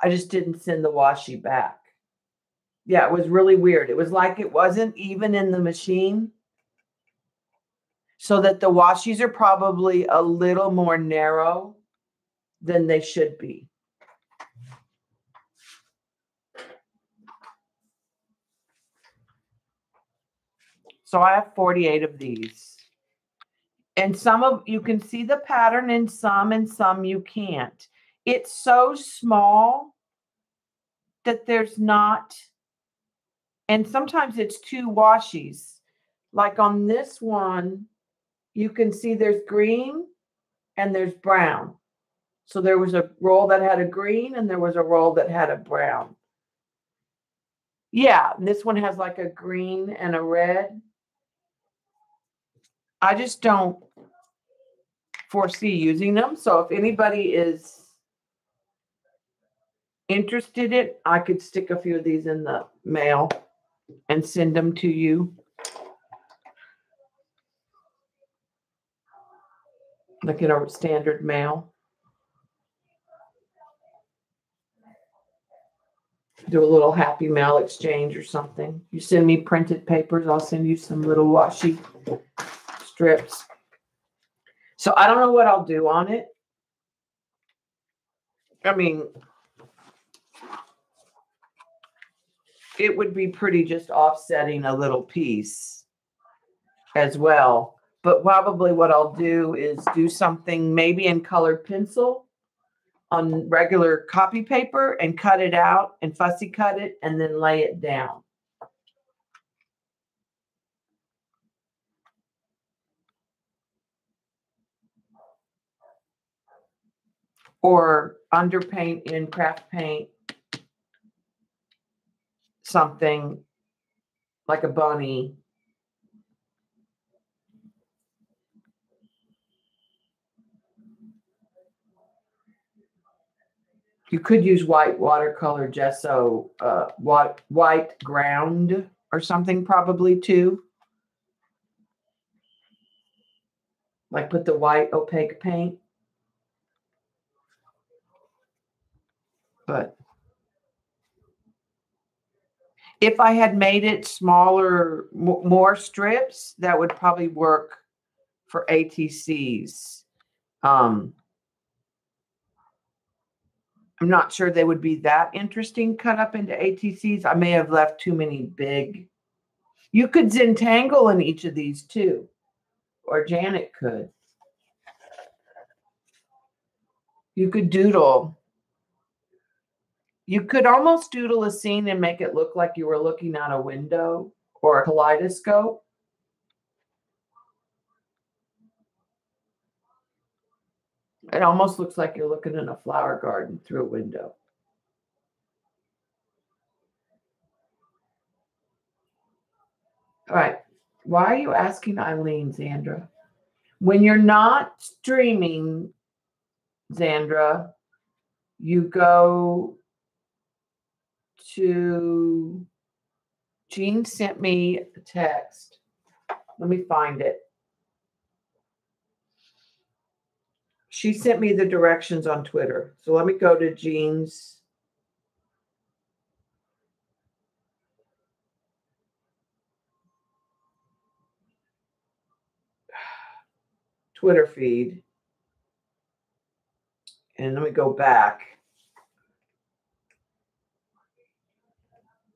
I just didn't send the washi back. Yeah, it was really weird. It was like it wasn't even in the machine. So that the washis are probably a little more narrow than they should be. So I have 48 of these. And some of, you can see the pattern in some and some you can't. It's so small that there's not, and sometimes it's two washis. Like on this one, you can see there's green and there's brown. So there was a roll that had a green and there was a roll that had a brown. Yeah, and this one has like a green and a red. I just don't foresee using them. So if anybody is interested in it, I could stick a few of these in the mail and send them to you. Like in a standard mail. Do a little happy mail exchange or something. You send me printed papers, I'll send you some little washi strips. So I don't know what I'll do on it. I mean, it would be pretty just offsetting a little piece as well. But probably what I'll do is do something maybe in colored pencil on regular copy paper and cut it out and fussy cut it and then lay it down. Or underpaint in craft paint something like a bunny. You could use white watercolor gesso, white ground or something probably too. Like put the white opaque paint. But if I had made it smaller, more strips, that would probably work for ATCs. I'm not sure they would be that interesting cut up into ATCs. I may have left too many big. You could Zentangle in each of these too, or Janet could. You could doodle. You could almost doodle a scene and make it look like you were looking out a window or a kaleidoscope. It almost looks like you're looking in a flower garden through a window. All right. Why are you asking Eileen, Zandra? When you're not streaming, Zandra, you go to, Jean sent me a text. Let me find it. She sent me the directions on Twitter. So let me go to Jean's Twitter feed. And let me go back.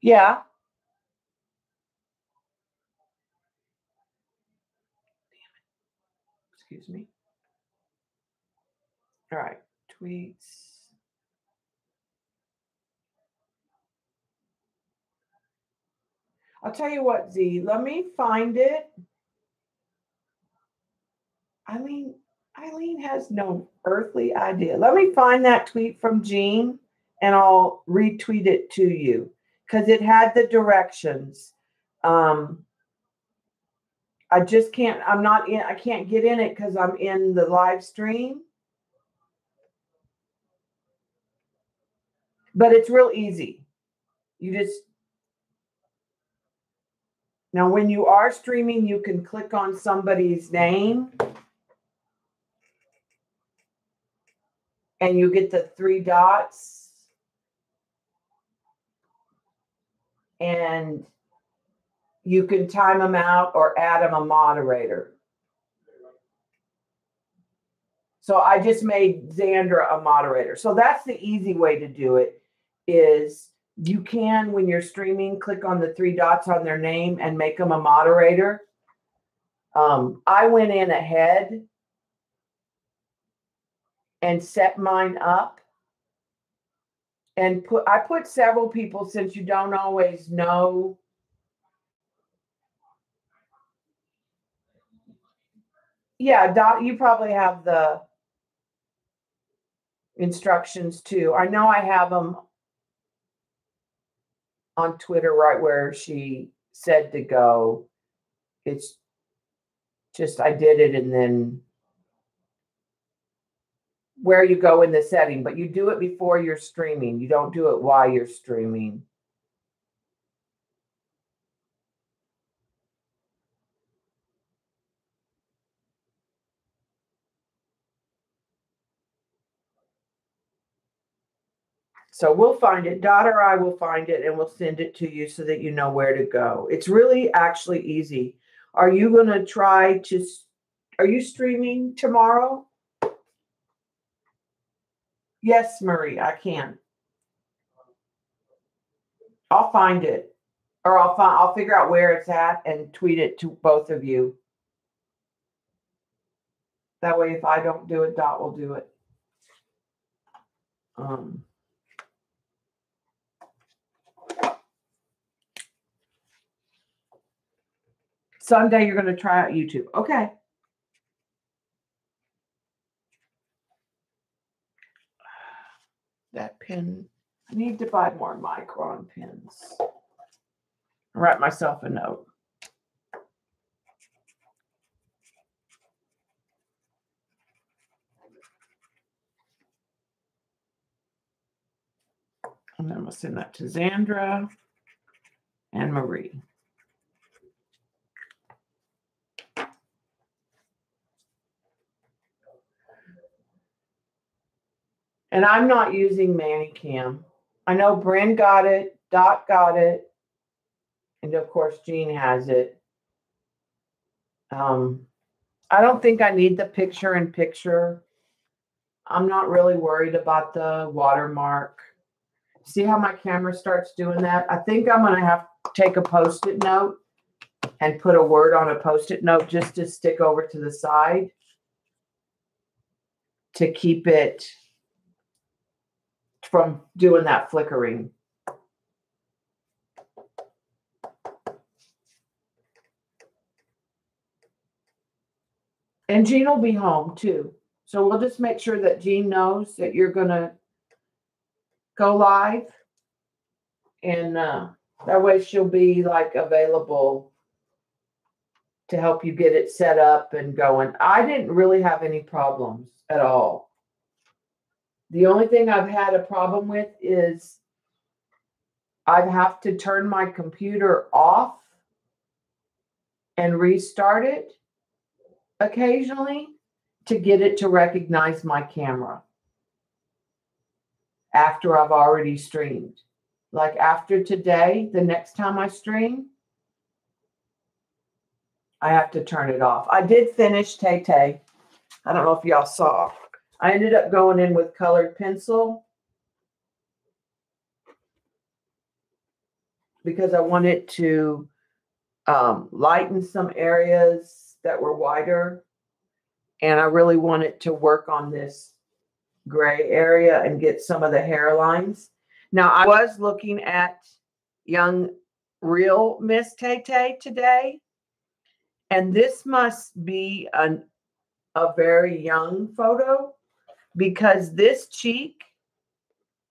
Yeah. Excuse me. All right. Tweets. I'll tell you what, Z, let me find it. Eileen has no earthly idea. Let me find that tweet from Jean and I'll retweet it to you because it had the directions. I just can't, I can't get in it because I'm in the live stream. But it's real easy. Now when you are streaming, you can click on somebody's name and you get the 3 dots and you can time them out or add them a moderator. So I just made Zandra a moderator. So that's the easy way to do it is you can, when you're streaming, click on the 3 dots on their name and make them a moderator. I went in ahead and set mine up. And I put several people since you don't always know. Yeah, you probably have the instructions too. I know I have them on Twitter right where she said to go. It's just I did it and then where you go in the setting, but you do it before you're streaming. You don't do it while you're streaming. So we'll find it. Dot or I will find it and we'll send it to you so that you know where to go. It's really actually easy. Are you going to try to, are you streaming tomorrow? Yes, Marie, I can. I'll find it. Or I'll figure out where it's at and tweet it to both of you. That way, if I don't do it, Dot will do it. Sunday, you're going to try out YouTube. Okay. That pen, I need to buy more micron pens. Write myself a note. And then we'll send that to Zandra and Marie. And I'm not using ManyCam. I know Bryn got it, Dot got it, and of course Jean has it. I don't think I need the picture-in-picture. I'm not really worried about the watermark. See how my camera starts doing that? I think I'm going to have to take a Post-it note and put a word on a Post-it note just to stick over to the side to keep it from doing that flickering. And Jean will be home too. So we'll just make sure that Jean knows that you're going to go live. And that way she'll be like available to help you get it set up and going. I didn't really have any problems at all. The only thing I've had a problem with is I'd have to turn my computer off and restart it occasionally to get it to recognize my camera after I've already streamed. Like after today, the next time I stream, I have to turn it off. I did finish Tay Tay. I don't know if y'all saw. I ended up going in with colored pencil because I wanted to lighten some areas that were wider. And I really wanted to work on this gray area and get some of the hairlines. Now, I was looking at young real Miss Tay Tay today. And this must be a very young photo because this cheek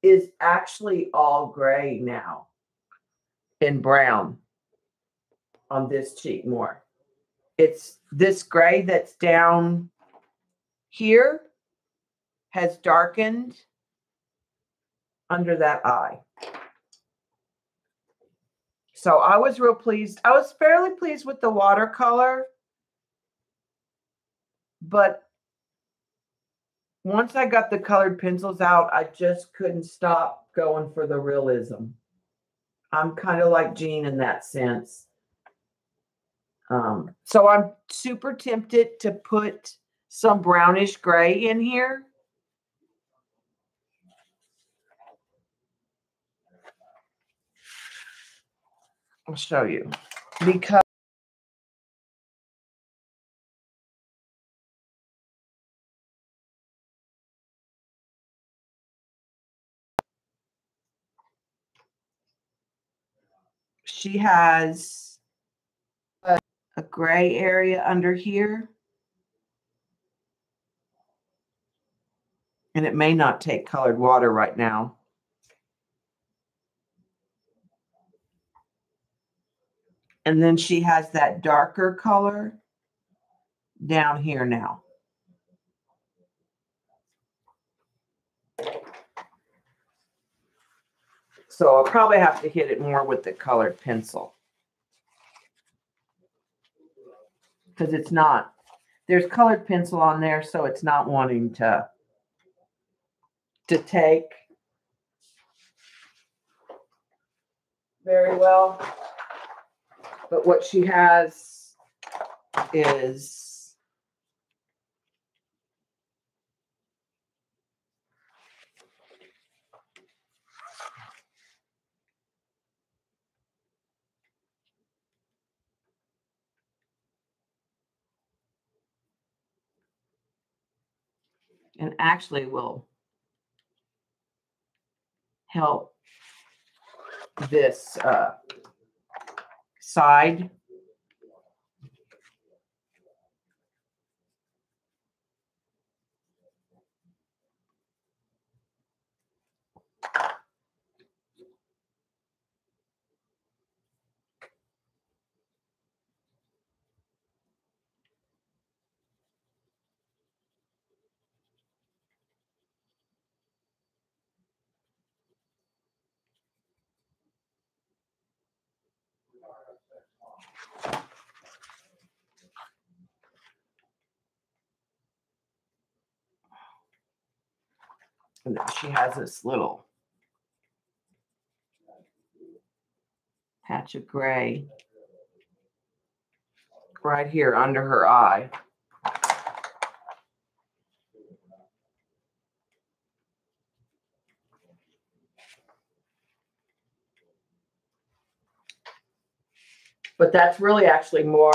is actually all gray now and brown on this cheek more. It's this gray that's down here has darkened under that eye. So I was real pleased. I was fairly pleased with the watercolor, but once I got the colored pencils out, I just couldn't stop going for the realism. I'm kind of like Jean in that sense. So I'm super tempted to put some brownish gray in here. I'll show you because she has a gray area under here. And it may not take colored water right now. And then she has that darker color down here now. So I'll probably have to hit it more with the colored pencil. Because it's not, there's colored pencil on there, so it's not wanting to take very well. But what she has is and actually will help this side. And then she has this little patch of gray right here under her eye. But that's really actually more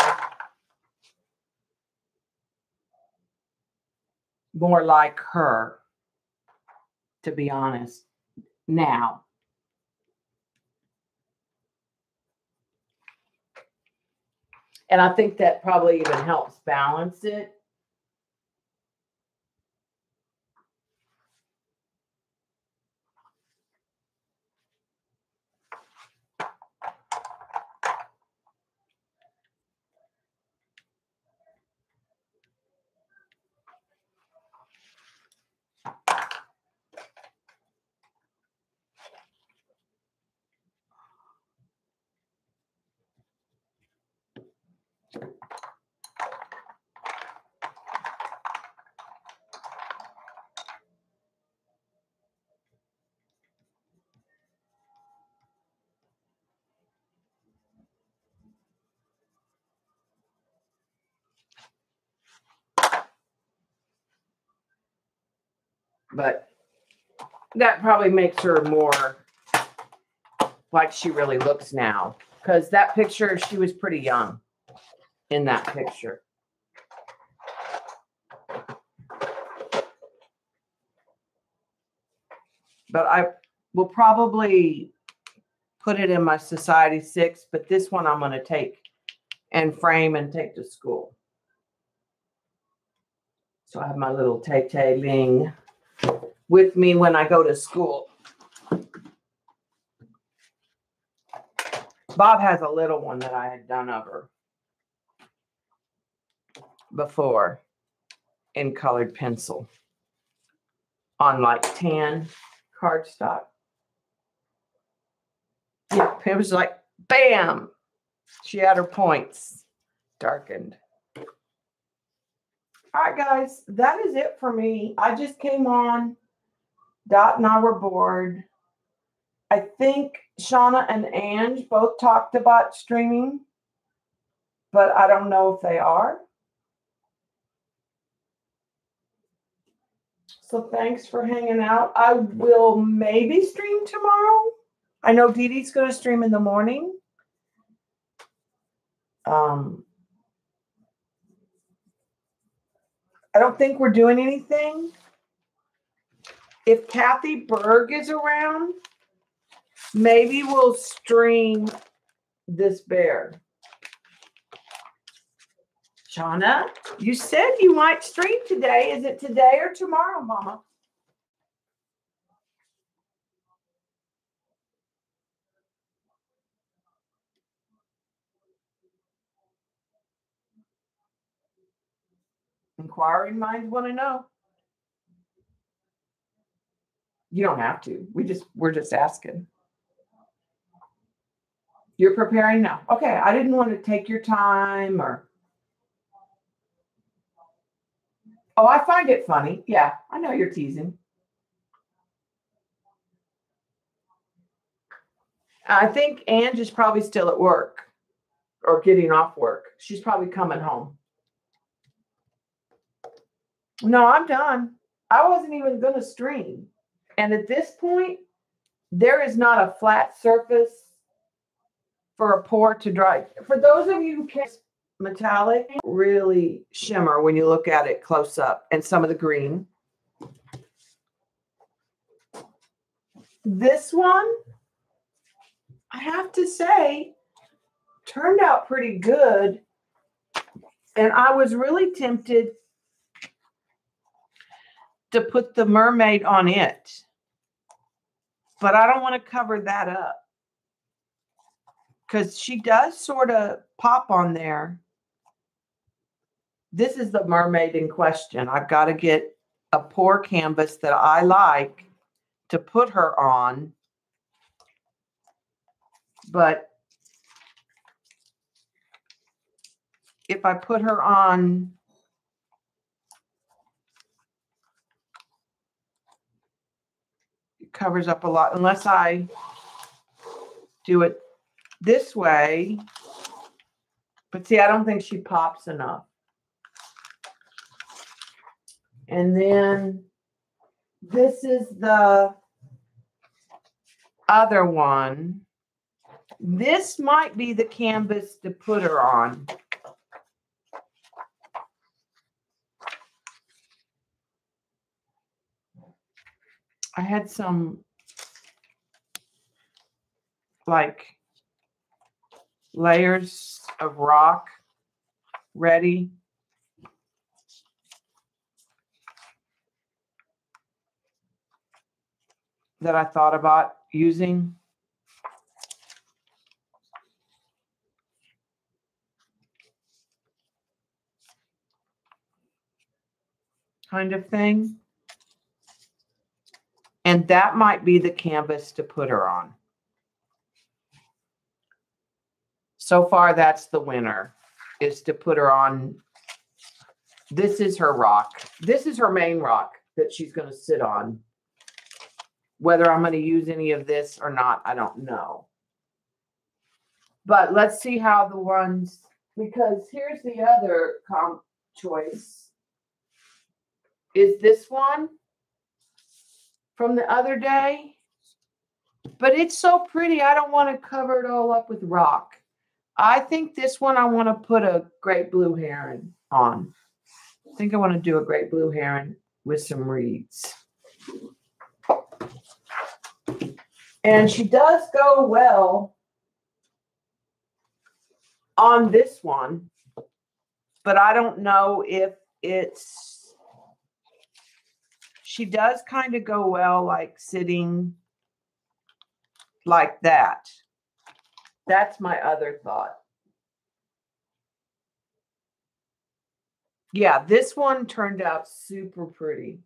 like her, to be honest, now. And I think that probably even helps balance it. But that probably makes her more like she really looks now. Because that picture, she was pretty young in that picture. But I will probably put it in my Society 6. But this one I'm going to take and frame and take to school. So I have my little Tay Ling with me when I go to school. Bob has a little one that I had done of her before in colored pencil on like tan cardstock. Yeah, it was like, bam! She had her points darkened. All right, guys, that is it for me. I just came on. Dot and I were bored. I think Shauna and Ange both talked about streaming, but I don't know if they are. So thanks for hanging out. I will maybe stream tomorrow. I know Dee Dee's going to stream in the morning. I don't think we're doing anything. If Kathy Berg is around, maybe we'll stream this bear. Shauna, you said you might stream today. Is it today or tomorrow, Mama? Inquiring minds want to know. You don't have to. We're just asking. You're preparing now. Okay, I didn't want to take your time or. Oh, I find it funny. Yeah, I know you're teasing. I think Ange is probably still at work or getting off work. She's probably coming home. No, I'm done. I wasn't even going to stream. And at this point, there is not a flat surface for a pour to dry. For those of you who can't, metallic really shimmer when you look at it close up, and some of the green. This one, I have to say, turned out pretty good. And I was really tempted to put the mermaid on it. But I don't want to cover that up. Because she does sort of pop on there. This is the mermaid in question. I've got to get a pour canvas that I like to put her on. But if I put her on it covers up a lot unless I do it this way. But see, I don't think she pops enough. And then this is the other one. This might be the canvas to put her on. I had some like layers of rock ready. That I thought about using. Kind of thing. And that might be the canvas to put her on. So far, that's the winner, is to put her on. This is her rock. This is her main rock that she's going to sit on. Whether I'm going to use any of this or not, I don't know. But let's see how the ones, because here's the other choice. Is this one from the other day? But it's so pretty, I don't want to cover it all up with rock. I think this one I want to put a great blue heron on. I think I want to do a great blue heron with some reeds. And she does go well on this one, but I don't know if it's, she does kind of go well like sitting like that. That's my other thought. Yeah, this one turned out super pretty,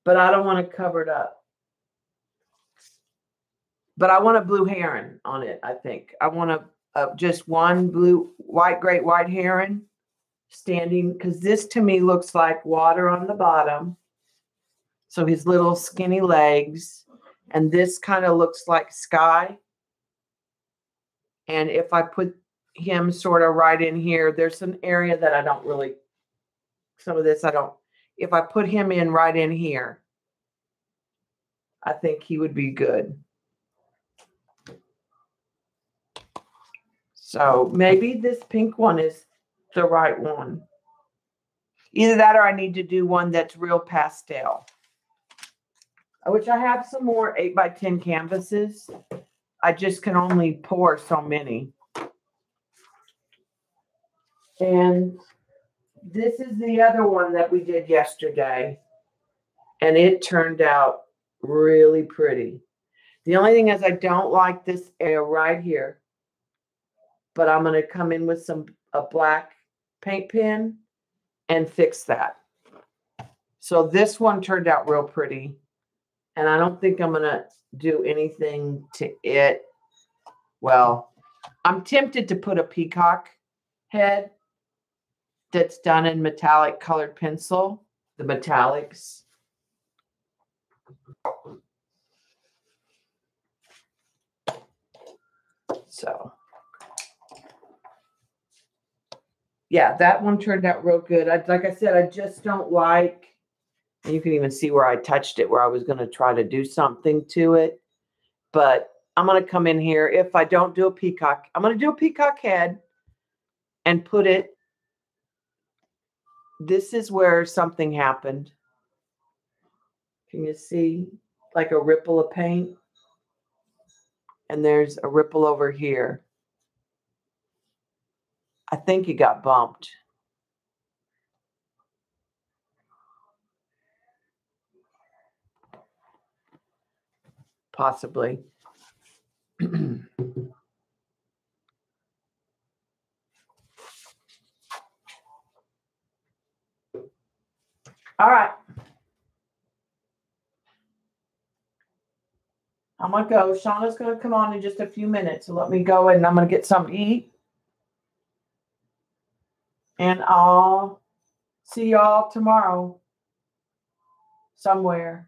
but I don't want to cover it up. But I want a blue heron on it, I think. I want just one great white heron standing, because this to me looks like water on the bottom. So his little skinny legs. And this kind of looks like sky. And if I put him sort of right in here, there's an area that I don't really, some of this I don't, if I put him in right in here, I think he would be good. So maybe this pink one is the right one. Either that or I need to do one that's real pastel. Which I have some more 8x10 canvases. I just can only pour so many. And this is the other one that we did yesterday. And it turned out really pretty. The only thing is I don't like this area right here. But I'm going to come in with a black paint pen and fix that. So this one turned out real pretty. And I don't think I'm going to do anything to it. Well, I'm tempted to put a peacock head that's done in metallic colored pencil, the metallics. So, yeah, that one turned out real good. Like I said, I just don't like, and you can even see where I touched it, where I was going to try to do something to it. But I'm going to come in here. If I don't do a peacock, I'm going to do a peacock head and put it. This is where something happened. Can you see? like a ripple of paint. And there's a ripple over here. I think it got bumped. Possibly. All right. I'm going to go. Shauna's going to come on in just a few minutes. So let me go and I'm going to get something to eat. And I'll see y'all tomorrow somewhere.